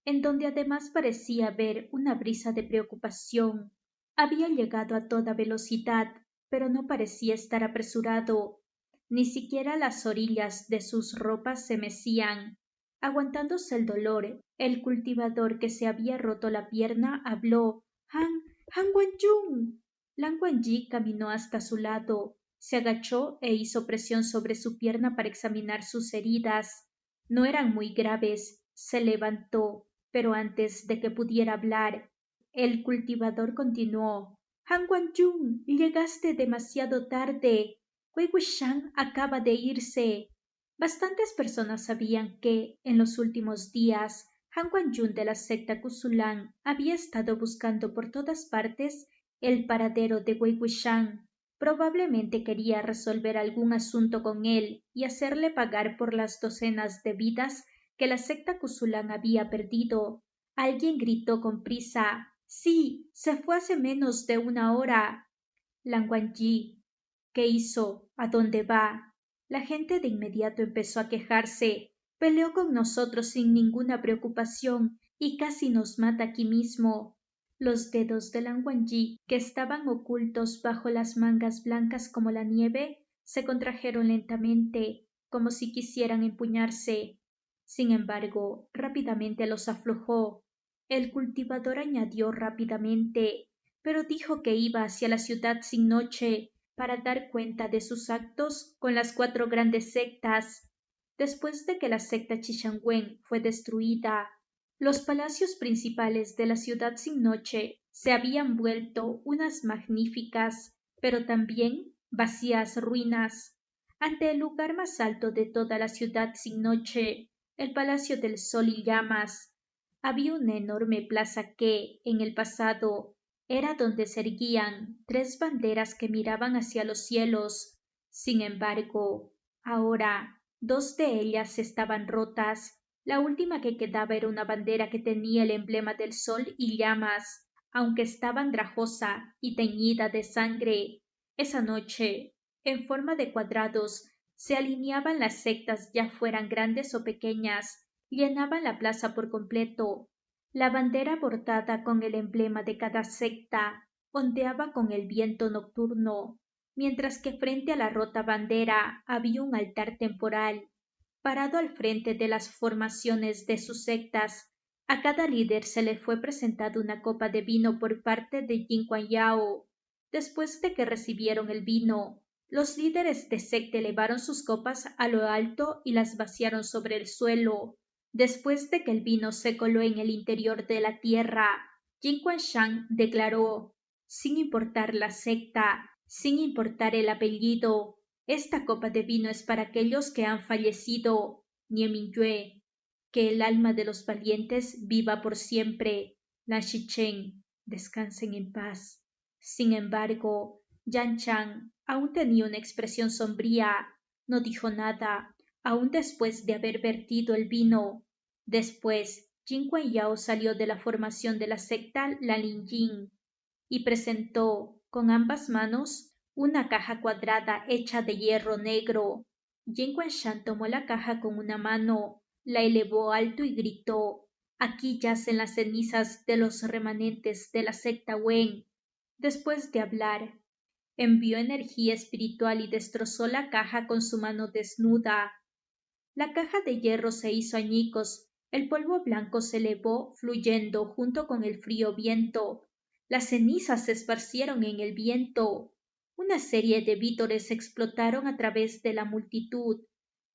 en donde además parecía haber una brisa de preocupación. Había llegado a toda velocidad, pero no parecía estar apresurado. Ni siquiera las orillas de sus ropas se mecían. Aguantándose el dolor, el cultivador que se había roto la pierna habló: «Han Guanjun». Lan Wangji caminó hasta su lado, se agachó e hizo presión sobre su pierna para examinar sus heridas. No eran muy graves. Se levantó, pero antes de que pudiera hablar, el cultivador continuó: «Han Guanjun, llegaste demasiado tarde. Wei Wuxian acaba de irse». Bastantes personas sabían que, en los últimos días, Han Guanjun de la secta Kusulan había estado buscando por todas partes el paradero de Wei Wuxian. Probablemente quería resolver algún asunto con él y hacerle pagar por las docenas de vidas que la secta Kusulan había perdido. Alguien gritó con prisa: «Sí, se fue hace menos de una hora». Lan Wangji: «¿Qué hizo? ¿A dónde va?». La gente de inmediato empezó a quejarse: «Peleó con nosotros sin ninguna preocupación y casi nos mata aquí mismo». Los dedos de Lan Wangji, que estaban ocultos bajo las mangas blancas como la nieve, se contrajeron lentamente, como si quisieran empuñarse. Sin embargo, rápidamente los aflojó. El cultivador añadió rápidamente: «Pero dijo que iba hacia la ciudad sin noche para dar cuenta de sus actos con las 4 grandes sectas». Después de que la secta Chishangwen fue destruida, los palacios principales de la ciudad sin noche se habían vuelto unas magníficas, pero también vacías ruinas. Ante el lugar más alto de toda la ciudad sin noche, el Palacio del Sol y Llamas, había una enorme plaza que, en el pasado, era donde se erguían 3 banderas que miraban hacia los cielos. Sin embargo, ahora 2 de ellas estaban rotas. La última que quedaba era una bandera que tenía el emblema del sol y llamas, aunque estaba andrajosa y teñida de sangre. Esa noche, en forma de cuadrados, se alineaban las sectas, ya fueran grandes o pequeñas, llenaban la plaza por completo. La bandera bordada con el emblema de cada secta ondeaba con el viento nocturno, mientras que frente a la rota bandera había un altar temporal. Parado al frente de las formaciones de sus sectas, a cada líder se le fue presentada una copa de vino por parte de Jin Kuan Yao. Después de que recibieron el vino, los líderes de secta elevaron sus copas a lo alto y las vaciaron sobre el suelo. Después de que el vino se coló en el interior de la tierra, Jin Kuan Shang declaró: «Sin importar la secta, sin importar el apellido, esta copa de vino es para aquellos que han fallecido. Nie Mingyue, que el alma de los valientes viva por siempre. Lan Shichen, descansen en paz». Sin embargo, Yan Chang aún tenía una expresión sombría. No dijo nada, aún después de haber vertido el vino. Después, Jin Kuan Yao salió de la formación de la secta Lalin y presentó con ambas manos una caja cuadrada hecha de hierro negro. Jin Shan tomó la caja con una mano, la elevó alto y gritó: «Aquí yacen las cenizas de los remanentes de la secta Wen». Después de hablar, envió energía espiritual y destrozó la caja con su mano desnuda. La caja de hierro se hizo añicos, el polvo blanco se elevó fluyendo junto con el frío viento. Las cenizas se esparcieron en el viento. Una serie de vítores explotaron a través de la multitud.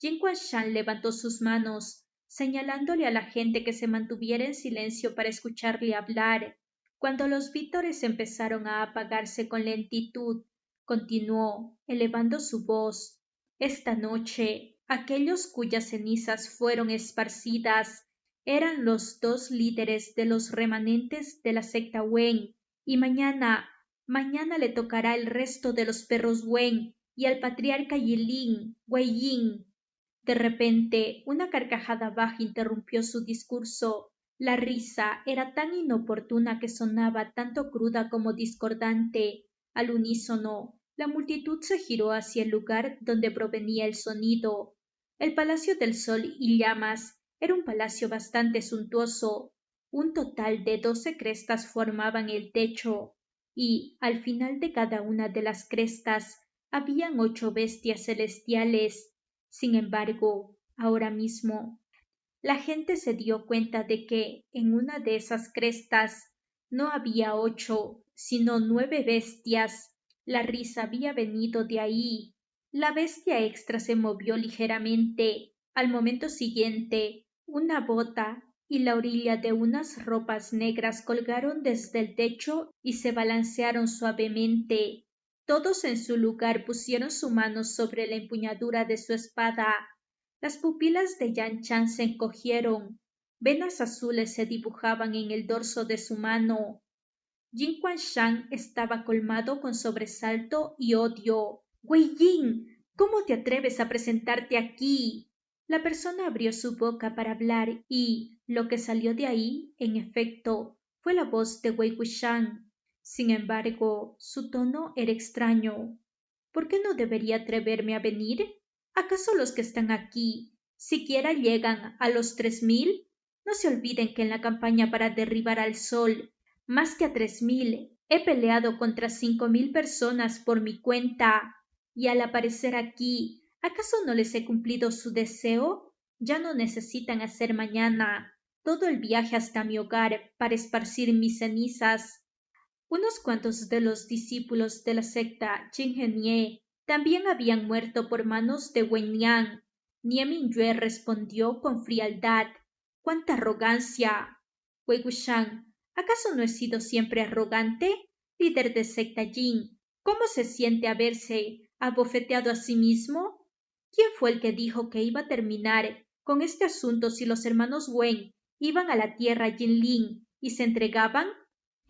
Jin Shan levantó sus manos, señalándole a la gente que se mantuviera en silencio para escucharle hablar. Cuando los vítores empezaron a apagarse con lentitud, continuó, elevando su voz: «Esta noche, aquellos cuyas cenizas fueron esparcidas eran los dos líderes de los remanentes de la secta Wen, y mañana le tocará el resto de los perros Wen y al patriarca Yilin, Wei Yin. De repente, una carcajada baja interrumpió su discurso. La risa era tan inoportuna que sonaba tanto cruda como discordante. Al unísono, la multitud se giró hacia el lugar donde provenía el sonido. El Palacio del Sol y Llamas era un palacio bastante suntuoso. Un total de 12 crestas formaban el techo, y al final de cada una de las crestas habían 8 bestias celestiales. Sin embargo, ahora mismo, la gente se dio cuenta de que en una de esas crestas no había 8, sino 9 bestias. La risa había venido de ahí. La bestia extra se movió ligeramente. Al momento siguiente, una bota y la orilla de unas ropas negras colgaron desde el techo y se balancearon suavemente. Todos en su lugar pusieron su mano sobre la empuñadura de su espada. Las pupilas de Yan Chan se encogieron. Venas azules se dibujaban en el dorso de su mano. Jin Shan estaba colmado con sobresalto y odio. Wei Yin, ¿cómo te atreves a presentarte aquí? La persona abrió su boca para hablar y lo que salió de ahí, en efecto, fue la voz de Wei Wuxian. Sin embargo, su tono era extraño. ¿Por qué no debería atreverme a venir? ¿Acaso los que están aquí siquiera llegan a los 3000? No se olviden que en la campaña para derribar al sol, más que a 3000, he peleado contra 5000 personas por mi cuenta. Y al aparecer aquí, ¿acaso no les he cumplido su deseo? Ya no necesitan hacer mañana todo el viaje hasta mi hogar para esparcir mis cenizas. Unos cuantos de los discípulos de la secta Qinghe también habían muerto por manos de Wen Nian. Nie Mingyue respondió con frialdad. ¡Cuánta arrogancia! Wei Wuxian, ¿acaso no he sido siempre arrogante? Líder de secta Jin, ¿cómo se siente haberse abofeteado a sí mismo? ¿Quién fue el que dijo que iba a terminar con este asunto si los hermanos Wen iban a la tierra Jinlin y se entregaban?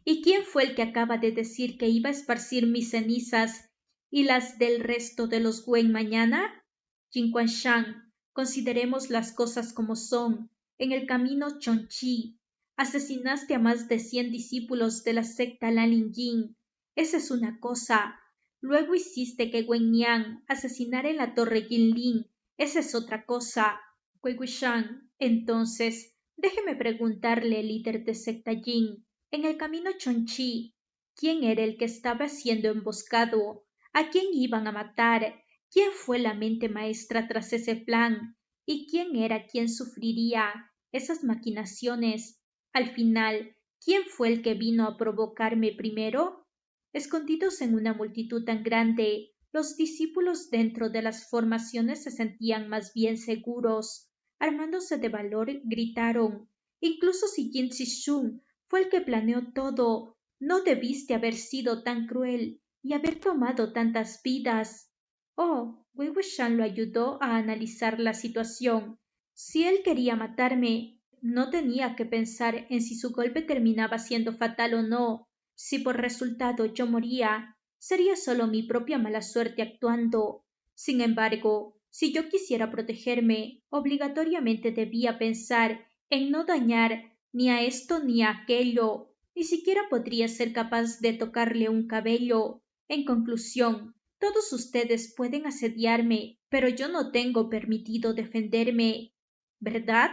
¿Y quién fue el que acaba de decir que iba a esparcir mis cenizas y las del resto de los Wen mañana? Shan, consideremos las cosas como son. En el camino Chongqi, asesinaste a más de 100 discípulos de la secta Lanlin Yin. Esa es una cosa. Luego hiciste que Wen Nian asesinara en la torre Jinlin. Esa es otra cosa. Wei Wuxian, entonces, déjeme preguntarle, líder de secta Jin. En el camino Chongqi, ¿quién era el que estaba siendo emboscado? ¿A quién iban a matar? ¿Quién fue la mente maestra tras ese plan? ¿Y quién era quien sufriría esas maquinaciones? Al final, ¿quién fue el que vino a provocarme primero? Escondidos en una multitud tan grande, los discípulos dentro de las formaciones se sentían más bien seguros. Armándose de valor, gritaron. Incluso si Jin Zhishun fue el que planeó todo, no debiste haber sido tan cruel y haber tomado tantas vidas. Oh, Wei Wuxian lo ayudó a analizar la situación. Si él quería matarme, no tenía que pensar en si su golpe terminaba siendo fatal o no. Si por resultado yo moría, sería solo mi propia mala suerte actuando. Sin embargo, si yo quisiera protegerme, obligatoriamente debía pensar en no dañar ni a esto ni a aquello. Ni siquiera podría ser capaz de tocarle un cabello. En conclusión, todos ustedes pueden asediarme, pero yo no tengo permitido defenderme, ¿verdad?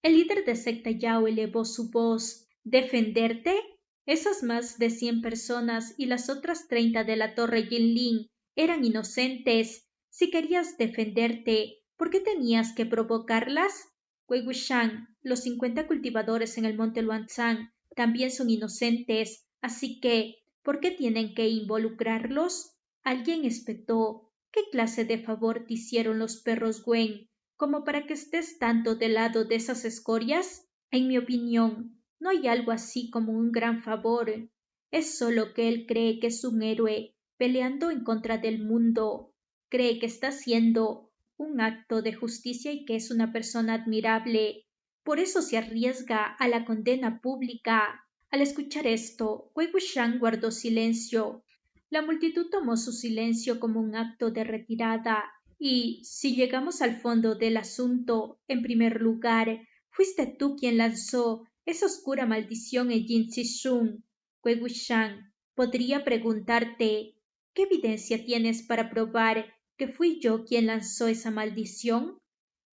El líder de secta Yao elevó su voz. ¿Defenderte? Esas más de 100 personas y las otras 30 de la torre Jinlin eran inocentes. Si querías defenderte, ¿por qué tenías que provocarlas? Wei Wuxian, los 50 cultivadores en el monte Luanzang también son inocentes, así que, ¿por qué tienen que involucrarlos? Alguien espetó. ¿Qué clase de favor te hicieron los perros Wen, como para que estés tanto del lado de esas escorias? En mi opinión, no hay algo así como un gran favor. Es solo que él cree que es un héroe peleando en contra del mundo. Cree que está haciendo un acto de justicia y que es una persona admirable. por eso se arriesga a la condena pública. Al escuchar esto, Wei Wuxian guardó silencio. La multitud tomó su silencio como un acto de retirada. Y, si llegamos al fondo del asunto, en primer lugar, fuiste tú quien lanzó esa oscura maldición en Jin Zishun. Wei Wuxian, podría preguntarte, ¿qué evidencia tienes para probar que fui yo quien lanzó esa maldición?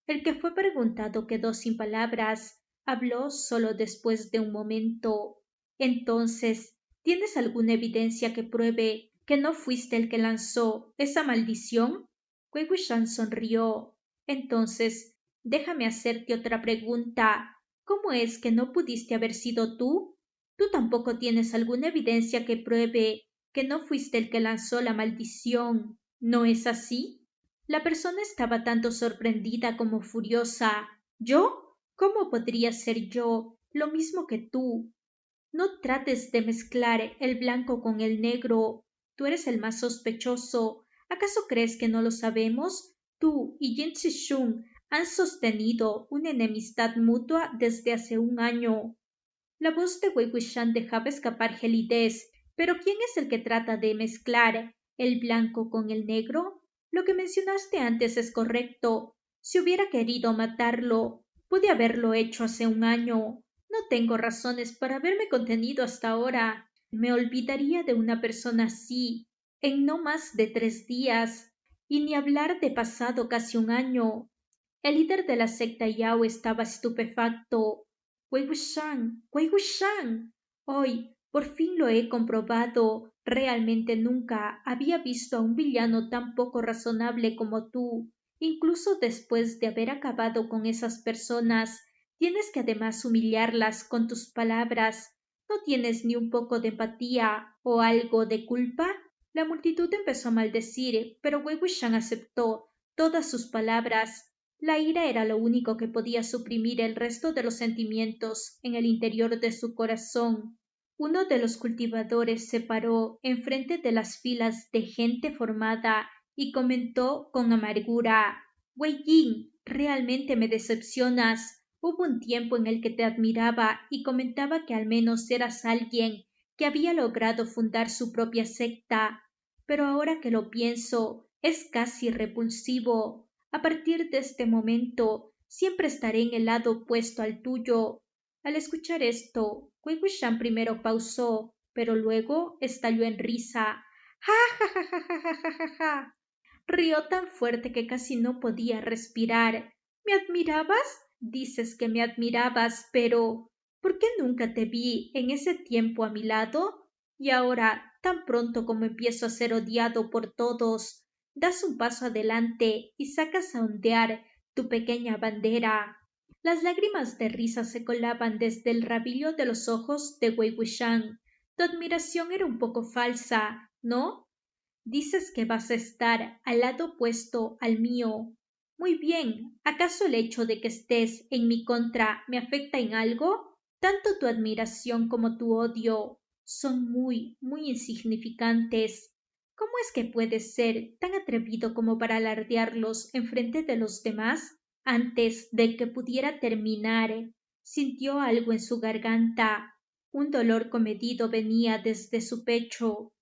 El que fue preguntado quedó sin palabras. Habló solo después de un momento. Entonces, ¿tienes alguna evidencia que pruebe que no fuiste el que lanzó esa maldición? Wei Wuxian sonrió. Entonces, déjame hacerte otra pregunta. ¿Cómo es que no pudiste haber sido tú? ¿Tú tampoco tienes alguna evidencia que pruebe que no fuiste el que lanzó la maldición? ¿No es así? La persona estaba tanto sorprendida como furiosa. ¿Yo? ¿Cómo podría ser yo lo mismo que tú? No trates de mezclar el blanco con el negro. Tú eres el más sospechoso. ¿Acaso crees que no lo sabemos? Tú y Jin Zishun han sostenido una enemistad mutua desde hace un año. La voz de Wei Wuxian dejaba escapar gelidez. ¿Pero quién es el que trata de mezclar el blanco con el negro? Lo que mencionaste antes es correcto. Si hubiera querido matarlo, pude haberlo hecho hace un año. No tengo razones para haberme contenido hasta ahora. Me olvidaría de una persona así en no más de 3 días. Y ni hablar de pasado casi un año. El líder de la secta Yao estaba estupefacto. Wei Wuxian, Wei Wuxian. Hoy, por fin lo he comprobado. Realmente nunca había visto a un villano tan poco razonable como tú. Incluso después de haber acabado con esas personas, tienes que además humillarlas con tus palabras. ¿No tienes ni un poco de empatía o algo de culpa? La multitud empezó a maldecir, pero Wei Wuxian aceptó todas sus palabras. La ira era lo único que podía suprimir el resto de los sentimientos en el interior de su corazón. Uno de los cultivadores se paró enfrente de las filas de gente formada y comentó con amargura: Wei Jin, realmente me decepcionas. Hubo un tiempo en el que te admiraba y comentaba que al menos eras alguien que había logrado fundar su propia secta, pero ahora que lo pienso, es casi repulsivo. A partir de este momento, siempre estaré en el lado opuesto al tuyo. Al escuchar esto, Wei Wuxian primero pausó, pero luego estalló en risa. ¡Ja, ja, ja, ja, ja, ja, ja, ja! Ja! Rió tan fuerte que casi no podía respirar. ¿Me admirabas? Dices que me admirabas, pero ¿por qué nunca te vi en ese tiempo a mi lado? Y ahora, tan pronto como empiezo a ser odiado por todos, das un paso adelante y sacas a ondear tu pequeña bandera. Las lágrimas de risa se colaban desde el rabillo de los ojos de Wei Wuxian. Tu admiración era un poco falsa, ¿no? Dices que vas a estar al lado opuesto al mío. Muy bien, ¿acaso el hecho de que estés en mi contra me afecta en algo? Tanto tu admiración como tu odio son muy insignificantes. ¿Cómo es que puedes ser tan atrevido como para alardearlos en frente de los demás? Antes de que pudiera terminar, sintió algo en su garganta. Un dolor comedido venía desde su pecho.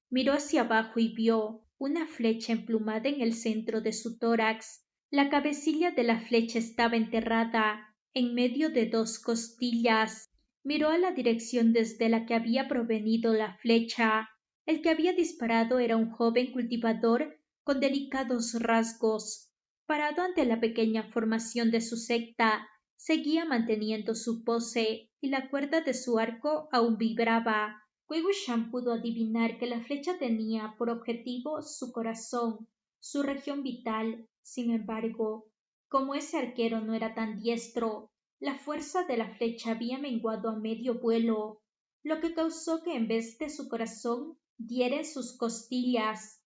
Miró hacia abajo y vio una flecha emplumada en el centro de su tórax. La cabecilla de la flecha estaba enterrada en medio de 2 costillas. Miró a la dirección desde la que había provenido la flecha. El que había disparado era un joven cultivador con delicados rasgos. Parado ante la pequeña formación de su secta, seguía manteniendo su pose y la cuerda de su arco aún vibraba. Wei Wuxian pudo adivinar que la flecha tenía por objetivo su corazón, su región vital. Sin embargo, como ese arquero no era tan diestro, la fuerza de la flecha había menguado a medio vuelo, lo que causó que en vez de su corazón diera en sus costillas.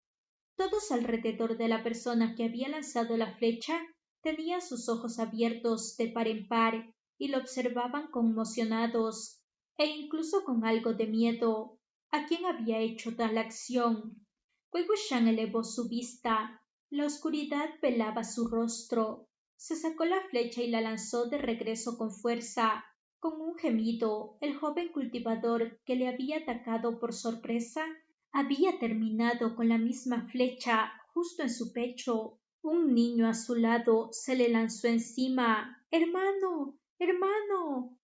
Todos alrededor de la persona que había lanzado la flecha tenían sus ojos abiertos de par en par y lo observaban conmocionados e incluso con algo de miedo. ¿A quién había hecho tal acción? Wei Wuxian elevó su vista. La oscuridad velaba su rostro. Se sacó la flecha y la lanzó de regreso con fuerza. Con un gemido, el joven cultivador que le había atacado por sorpresa había terminado con la misma flecha justo en su pecho. Un niño a su lado se le lanzó encima. ¡Hermano! ¡Hermano!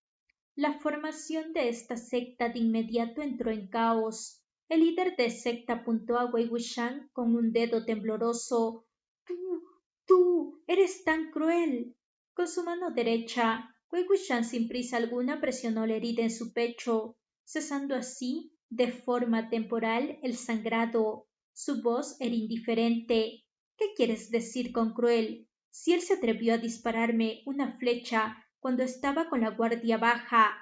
La formación de esta secta de inmediato entró en caos. El líder de secta apuntó a Wei Wuxian con un dedo tembloroso. Tú, tú, eres tan cruel. Con su mano derecha, Wei Wuxian sin prisa alguna presionó la herida en su pecho, cesando así, de forma temporal, el sangrado. Su voz era indiferente. ¿Qué quieres decir con cruel? Si él se atrevió a dispararme una flecha cuando estaba con la guardia baja,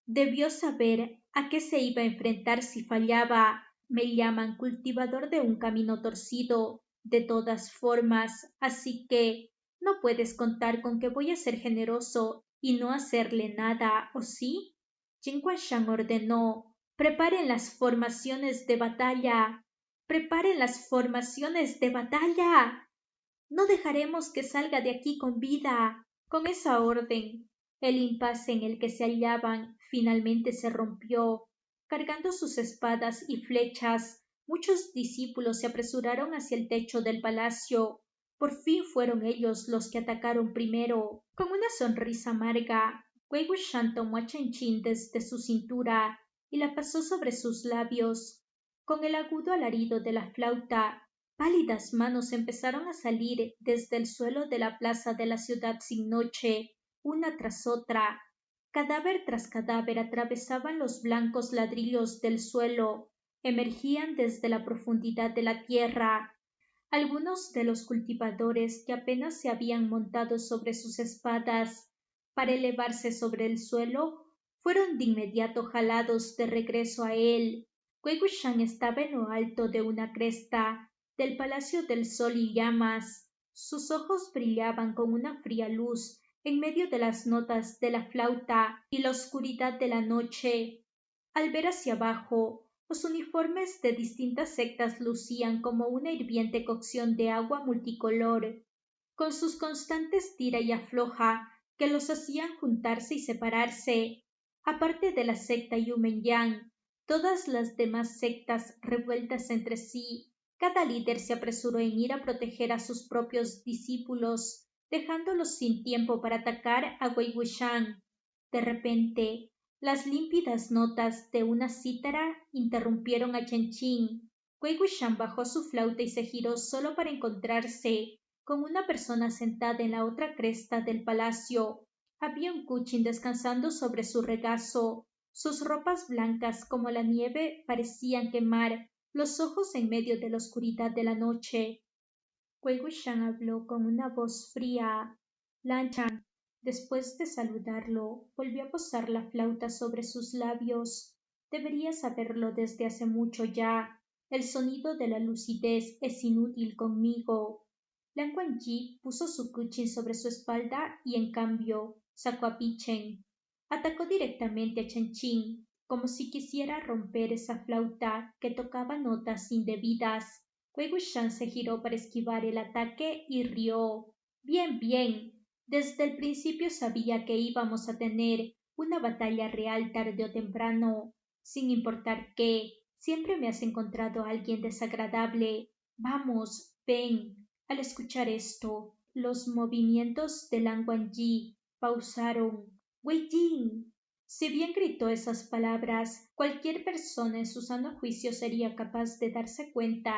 debió saber a qué se iba a enfrentar si fallaba. Me llaman cultivador de un camino torcido, de todas formas, así que no puedes contar con que voy a ser generoso y no hacerle nada, ¿o sí? Jin Guangxiang ordenó: preparen las formaciones de batalla. Preparen las formaciones de batalla. No dejaremos que salga de aquí con vida. Con esa orden, el impasse en el que se hallaban finalmente se rompió. Cargando sus espadas y flechas, muchos discípulos se apresuraron hacia el techo del palacio. Por fin fueron ellos los que atacaron primero. Con una sonrisa amarga, Wei Wuxian tomó a Chen Qin desde su cintura y la pasó sobre sus labios. Con el agudo alarido de la flauta, pálidas manos empezaron a salir desde el suelo de la plaza de la ciudad sin noche, una tras otra. Cadáver tras cadáver atravesaban los blancos ladrillos del suelo, emergían desde la profundidad de la tierra. Algunos de los cultivadores que apenas se habían montado sobre sus espadas para elevarse sobre el suelo fueron de inmediato jalados de regreso a él. Wei Wuxian estaba en lo alto de una cresta del Palacio del Sol y Llamas. Sus ojos brillaban con una fría luz en medio de las notas de la flauta y la oscuridad de la noche. Al ver hacia abajo, los uniformes de distintas sectas lucían como una hirviente cocción de agua multicolor, con sus constantes tira y afloja que los hacían juntarse y separarse. Aparte de la secta Yumen-Yang, todas las demás sectas revueltas entre sí, cada líder se apresuró en ir a proteger a sus propios discípulos, dejándolos sin tiempo para atacar a Wei Wuxian. De repente, las límpidas notas de una cítara interrumpieron a Chen Qin. Wei Wuxian bajó su flauta y se giró solo para encontrarse con una persona sentada en la otra cresta del palacio. Había un Kuchin descansando sobre su regazo. Sus ropas blancas como la nieve parecían quemar los ojos en medio de la oscuridad de la noche. Wei Wuxian habló con una voz fría. Lanchan. Después de saludarlo, volvió a posar la flauta sobre sus labios. Deberías saberlo desde hace mucho ya. El sonido de la lucidez es inútil conmigo. Lan Wangji puso su kuchin sobre su espalda y, en cambio, sacó a Pichen. Atacó directamente a Chen Qin, como si quisiera romper esa flauta que tocaba notas indebidas. Wei Wuxian se giró para esquivar el ataque y rió. Bien, bien. Desde el principio sabía que íbamos a tener una batalla real tarde o temprano. Sin importar qué, siempre me has encontrado a alguien desagradable. Vamos, ven. Al escuchar esto, los movimientos de Lan Wangji pausaron. Wei Jing. Si bien gritó esas palabras, cualquier persona en su sano juicio sería capaz de darse cuenta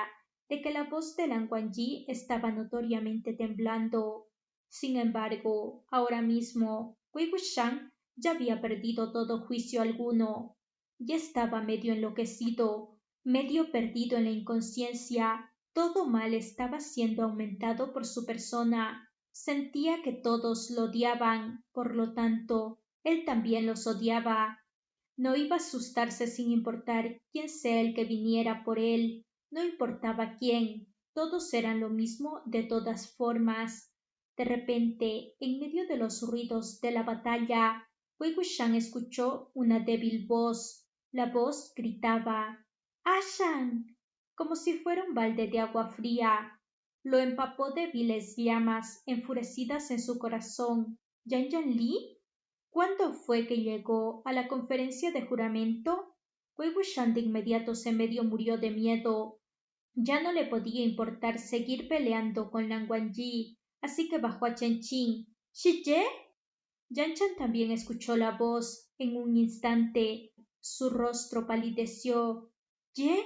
de que la voz de Lan Wangji estaba notoriamente temblando. Sin embargo, ahora mismo, Wei Wuxian ya había perdido todo juicio alguno. Ya estaba medio enloquecido, medio perdido en la inconsciencia. Todo mal estaba siendo aumentado por su persona. Sentía que todos lo odiaban, por lo tanto, él también los odiaba. No iba a asustarse sin importar quién sea el que viniera por él. No importaba quién, todos eran lo mismo de todas formas. De repente, en medio de los ruidos de la batalla, Wei Wuxian escuchó una débil voz. La voz gritaba: ¡Ashan! Como si fuera un balde de agua fría. lo empapó de viles llamas enfurecidas en su corazón. ¿Yan Li? ¿Cuándo fue que llegó a la conferencia de juramento? Wei Wuxian de inmediato se medio murió de miedo. Ya no le podía importar seguir peleando con Lan Wangji, así que bajó a Chen Qing. ¿Shi-ye? Yan Chan también escuchó la voz. En un instante, su rostro palideció. ¿Ye?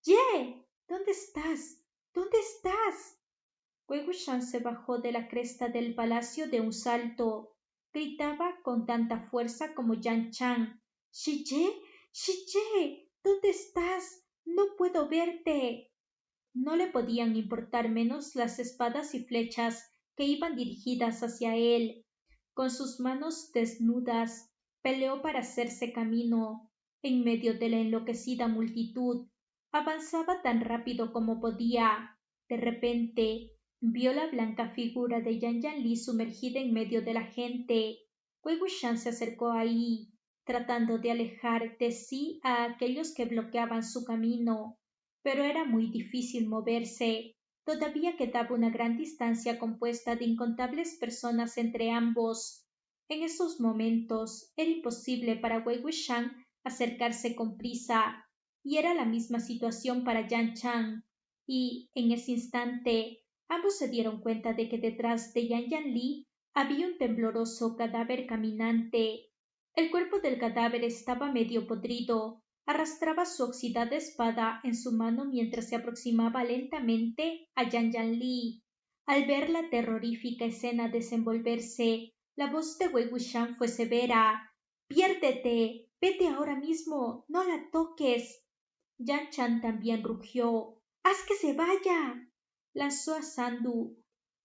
¿Ye? ¿Dónde estás? ¿Dónde estás? Wei Wuxian se bajó de la cresta del palacio de un salto. Gritaba con tanta fuerza como Yan Chan. «¡Shi-ye! ¡Shi-ye! ¿Dónde estás? No puedo verte». No le podían importar menos las espadas y flechas que iban dirigidas hacia él. Con sus manos desnudas, peleó para hacerse camino. En medio de la enloquecida multitud, avanzaba tan rápido como podía. De repente, vio la blanca figura de Yan Li sumergida en medio de la gente. Wei Wuxian se acercó ahí, tratando de alejar de sí a aquellos que bloqueaban su camino, pero era muy difícil moverse. Todavía quedaba una gran distancia compuesta de incontables personas entre ambos. En esos momentos era imposible para Wei Wuxian acercarse con prisa, y era la misma situación para Yan Chan, y en ese instante ambos se dieron cuenta de que detrás de Yan Li había un tembloroso cadáver caminante. El cuerpo del cadáver estaba medio podrido. Arrastraba su oxidada espada en su mano mientras se aproximaba lentamente a Yan Li. Al ver la terrorífica escena desenvolverse, la voz de Wei Wuxian fue severa. «¡Piérdete! ¡Vete ahora mismo! ¡No la toques!». Yan Chan también rugió. «¡Haz que se vaya!». Lanzó a Sandu.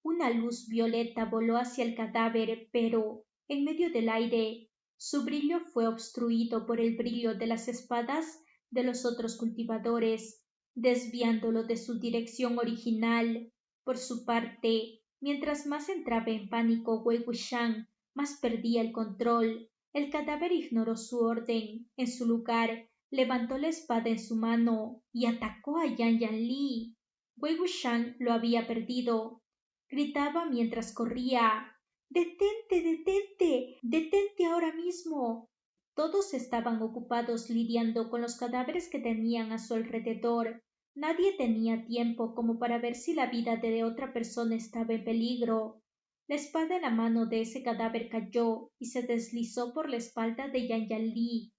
Una luz violeta voló hacia el cadáver, pero, en medio del aire, su brillo fue obstruido por el brillo de las espadas de los otros cultivadores, desviándolo de su dirección original. Por su parte, mientras más entraba en pánico Wei Wuxian, más perdía el control. El cadáver ignoró su orden. En su lugar, levantó la espada en su mano y atacó a Yan Li. Wei Wuxian lo había perdido. Gritaba mientras corría. «¡Detente, detente! ¡Detente ahora mismo!». Todos estaban ocupados lidiando con los cadáveres que tenían a su alrededor. Nadie tenía tiempo como para ver si la vida de otra persona estaba en peligro. La espada en la mano de ese cadáver cayó y se deslizó por la espalda de Yan Li.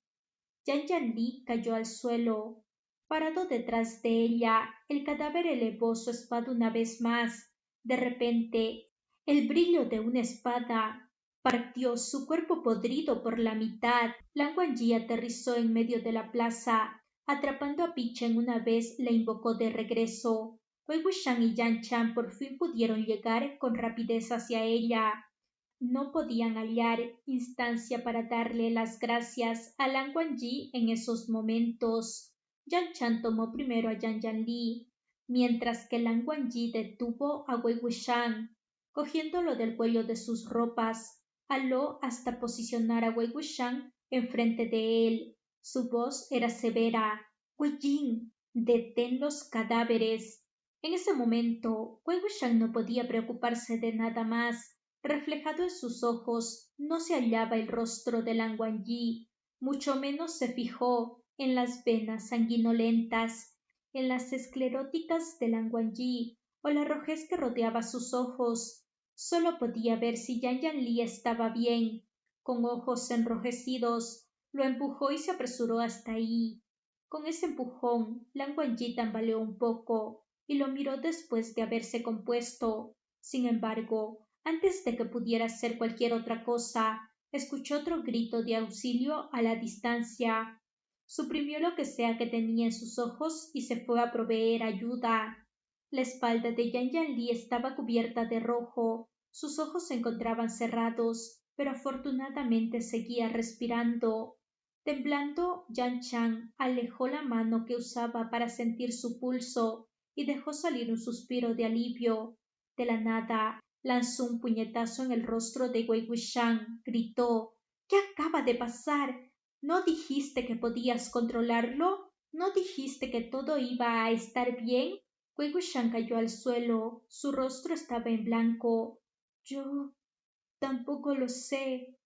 Yan Li cayó al suelo. Parado detrás de ella, el cadáver elevó su espada una vez más. De repente, el brillo de una espada partió su cuerpo podrido por la mitad. Lan Wangji aterrizó en medio de la plaza. Atrapando a Pichen una vez, la invocó de regreso. Wei Wuxian y Yan Chan por fin pudieron llegar con rapidez hacia ella. No podían hallar instancia para darle las gracias a Lan Wangji en esos momentos. Yan Chan tomó primero a Yan Li, mientras que Lan Wangji detuvo a Wei Wuxian. Cogiéndolo del cuello de sus ropas, aló hasta posicionar a Wei Wuxian enfrente de él. Su voz era severa. «Wei Jin, detén los cadáveres». En ese momento, Wei Wuxian no podía preocuparse de nada más. Reflejado en sus ojos no se hallaba el rostro de Lan Wangji, mucho menos se fijó en las venas sanguinolentas, en las escleróticas de Lan Wangji o la rojez que rodeaba sus ojos. Solo podía ver si Yan Li estaba bien. Con ojos enrojecidos, lo empujó y se apresuró hasta ahí. Con ese empujón, Lan Wangji tambaleó un poco y lo miró después de haberse compuesto. Sin embargo, antes de que pudiera hacer cualquier otra cosa, escuchó otro grito de auxilio a la distancia. Suprimió lo que sea que tenía en sus ojos y se fue a proveer ayuda. La espalda de Yan Li estaba cubierta de rojo. Sus ojos se encontraban cerrados, pero afortunadamente seguía respirando. Temblando, Yan Chan alejó la mano que usaba para sentir su pulso y dejó salir un suspiro de alivio. De la nada, lanzó un puñetazo en el rostro de Wei Wuxian. Gritó: «¿Qué acaba de pasar? ¿No dijiste que podías controlarlo? ¿No dijiste que todo iba a estar bien?». Wei Wuxian cayó al suelo, su rostro estaba en blanco. Yo tampoco lo sé.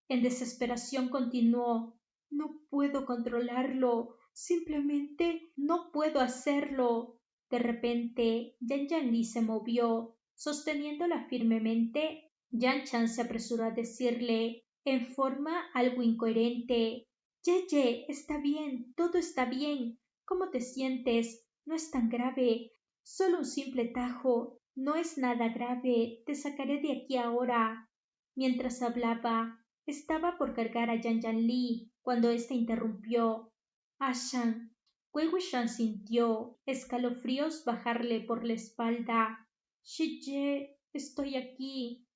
En desesperación continuó. No puedo controlarlo. Simplemente no puedo hacerlo. De repente, Yan Yanli se movió. Sosteniéndola firmemente, Yan Chan se apresuró a decirle, en forma algo incoherente, Ye, está bien, todo está bien. ¿Cómo te sientes? No es tan grave. Solo un simple tajo. No es nada grave. Te sacaré de aquí ahora. Mientras hablaba, estaba por cargar a Yan Yanli cuando ésta interrumpió. Ashan. Wei Wuxian sintió escalofríos bajarle por la espalda. Shiye, estoy aquí.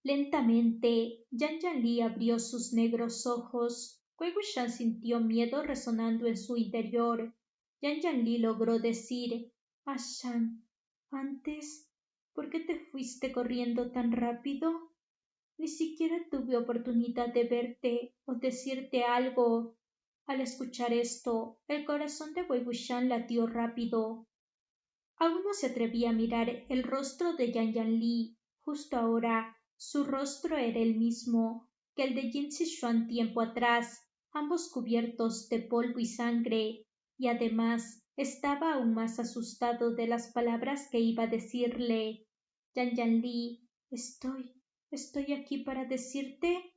Lentamente, Yan Yanli abrió sus negros ojos. Wei Wuxian sintió miedo resonando en su interior. Yan Yanli logró decir, Ashan, antes, ¿por qué te fuiste corriendo tan rápido? Ni siquiera tuve oportunidad de verte o decirte algo. Al escuchar esto, el corazón de Wei Wuxian latió rápido. Aún no se atrevía a mirar el rostro de Yan Yanli. Justo ahora, su rostro era el mismo que el de Jin Zixuan tiempo atrás, ambos cubiertos de polvo y sangre, y además estaba aún más asustado de las palabras que iba a decirle. Yan Yanli, estoy aquí para decirte,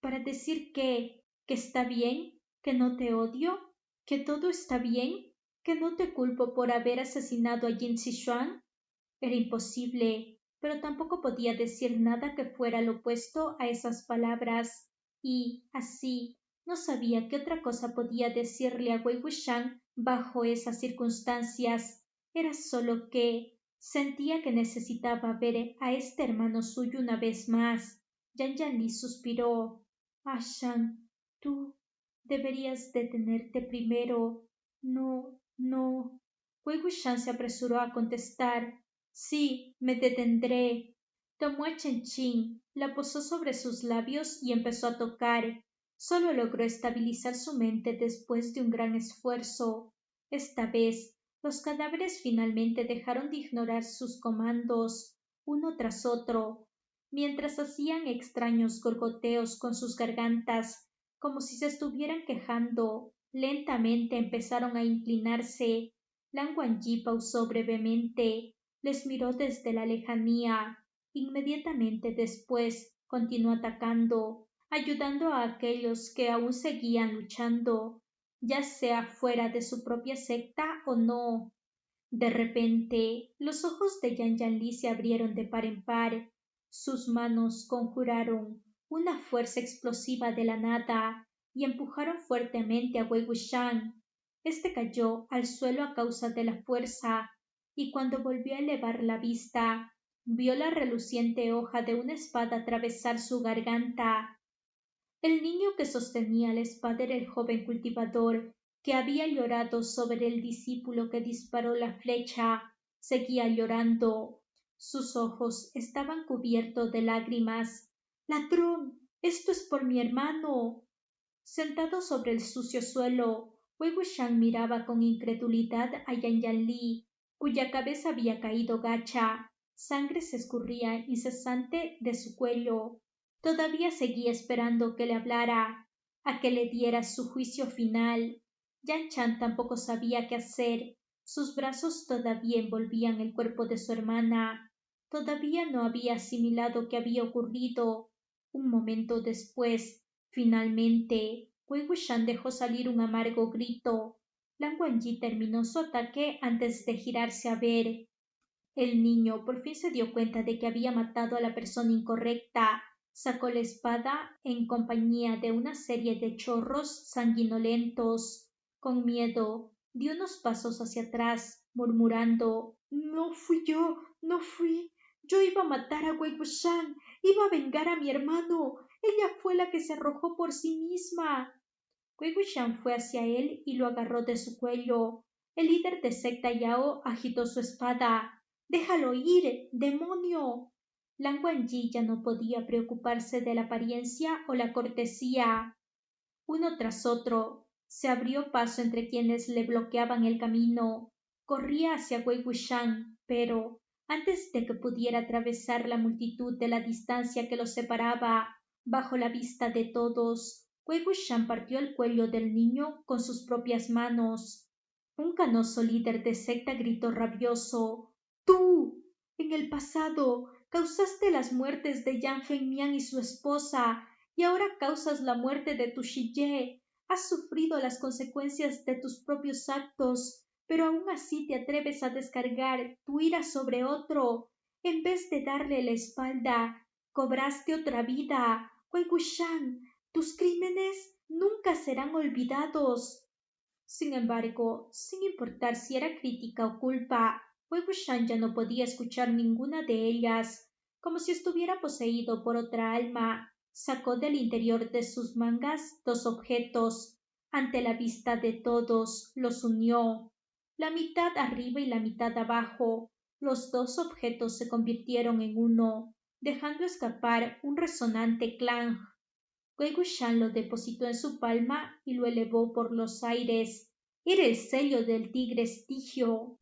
para decir que está bien, que no te odio, que todo está bien, que no te culpo por haber asesinado a Jin Zixuan. Era imposible, pero tampoco podía decir nada que fuera lo opuesto a esas palabras, y, así, no sabía qué otra cosa podía decirle a Wei Wuxian bajo esas circunstancias. Era solo que sentía que necesitaba ver a este hermano suyo una vez más. Yan Yanli suspiró. Ashan, tú deberías detenerte primero. No. Wei Wuxian se apresuró a contestar. Sí, me detendré. Tomó a Chen Qing, la posó sobre sus labios y empezó a tocar. Solo logró estabilizar su mente después de un gran esfuerzo. Esta vez, los cadáveres finalmente dejaron de ignorar sus comandos, uno tras otro, mientras hacían extraños gorgoteos con sus gargantas, como si se estuvieran quejando. Lentamente empezaron a inclinarse. Lan Wangji pausó brevemente, les miró desde la lejanía. Inmediatamente después continuó atacando, ayudando a aquellos que aún seguían luchando, ya sea fuera de su propia secta o no. De repente, los ojos de Yan Yanli se abrieron de par en par. Sus manos conjuraron una fuerza explosiva de la nada y empujaron fuertemente a Wei Wuxian. Este cayó al suelo a causa de la fuerza, y cuando volvió a elevar la vista, vio la reluciente hoja de una espada atravesar su garganta. El niño que sostenía la espada era el joven cultivador que había llorado sobre el discípulo que disparó la flecha. Seguía llorando. Sus ojos estaban cubiertos de lágrimas. ¡Ladrón! ¡Esto es por mi hermano! Sentado sobre el sucio suelo, Wei Wuxian miraba con incredulidad a Yan Yanli, cuya cabeza había caído gacha. Sangre se escurría incesante de su cuello. Todavía seguía esperando que le hablara, a que le diera su juicio final. Yan Chan tampoco sabía qué hacer. Sus brazos todavía envolvían el cuerpo de su hermana. Todavía no había asimilado qué había ocurrido. Un momento después, finalmente, Wei Wuxian dejó salir un amargo grito. Lan Wangji terminó su ataque antes de girarse a ver. El niño por fin se dio cuenta de que había matado a la persona incorrecta. Sacó la espada en compañía de una serie de chorros sanguinolentos. Con miedo, dio unos pasos hacia atrás, murmurando: No fui yo, no fui. Yo iba a matar a Wei Wuxian, iba a vengar a mi hermano. Ella fue la que se arrojó por sí misma. Wei Wuxian fue hacia él y lo agarró de su cuello. El líder de secta Yao agitó su espada. ¡Déjalo ir, demonio! Lan Wangji ya no podía preocuparse de la apariencia o la cortesía. Uno tras otro, se abrió paso entre quienes le bloqueaban el camino. corría hacia Wei Wuxian, pero antes de que pudiera atravesar la multitud de la distancia que los separaba, bajo la vista de todos, Wei Wuxian partió el cuello del niño con sus propias manos. Un canoso líder de secta gritó rabioso: «¡Tú! En el pasado causaste las muertes de Yang Fengmian y su esposa, y ahora causas la muerte de tu Shiye. Has sufrido las consecuencias de tus propios actos, pero aún así te atreves a descargar tu ira sobre otro. En vez de darle la espalda, cobraste otra vida. Wei Wuxian, tus crímenes nunca serán olvidados». Sin embargo, sin importar si era crítica o culpa, Wei Wuxian ya no podía escuchar ninguna de ellas. Como si estuviera poseído por otra alma, sacó del interior de sus mangas dos objetos. Ante la vista de todos, los unió. La mitad arriba y la mitad abajo. Los dos objetos se convirtieron en uno, dejando escapar un resonante clang. Wei Wuxian lo depositó en su palma y lo elevó por los aires. Era el sello del tigre Estigio.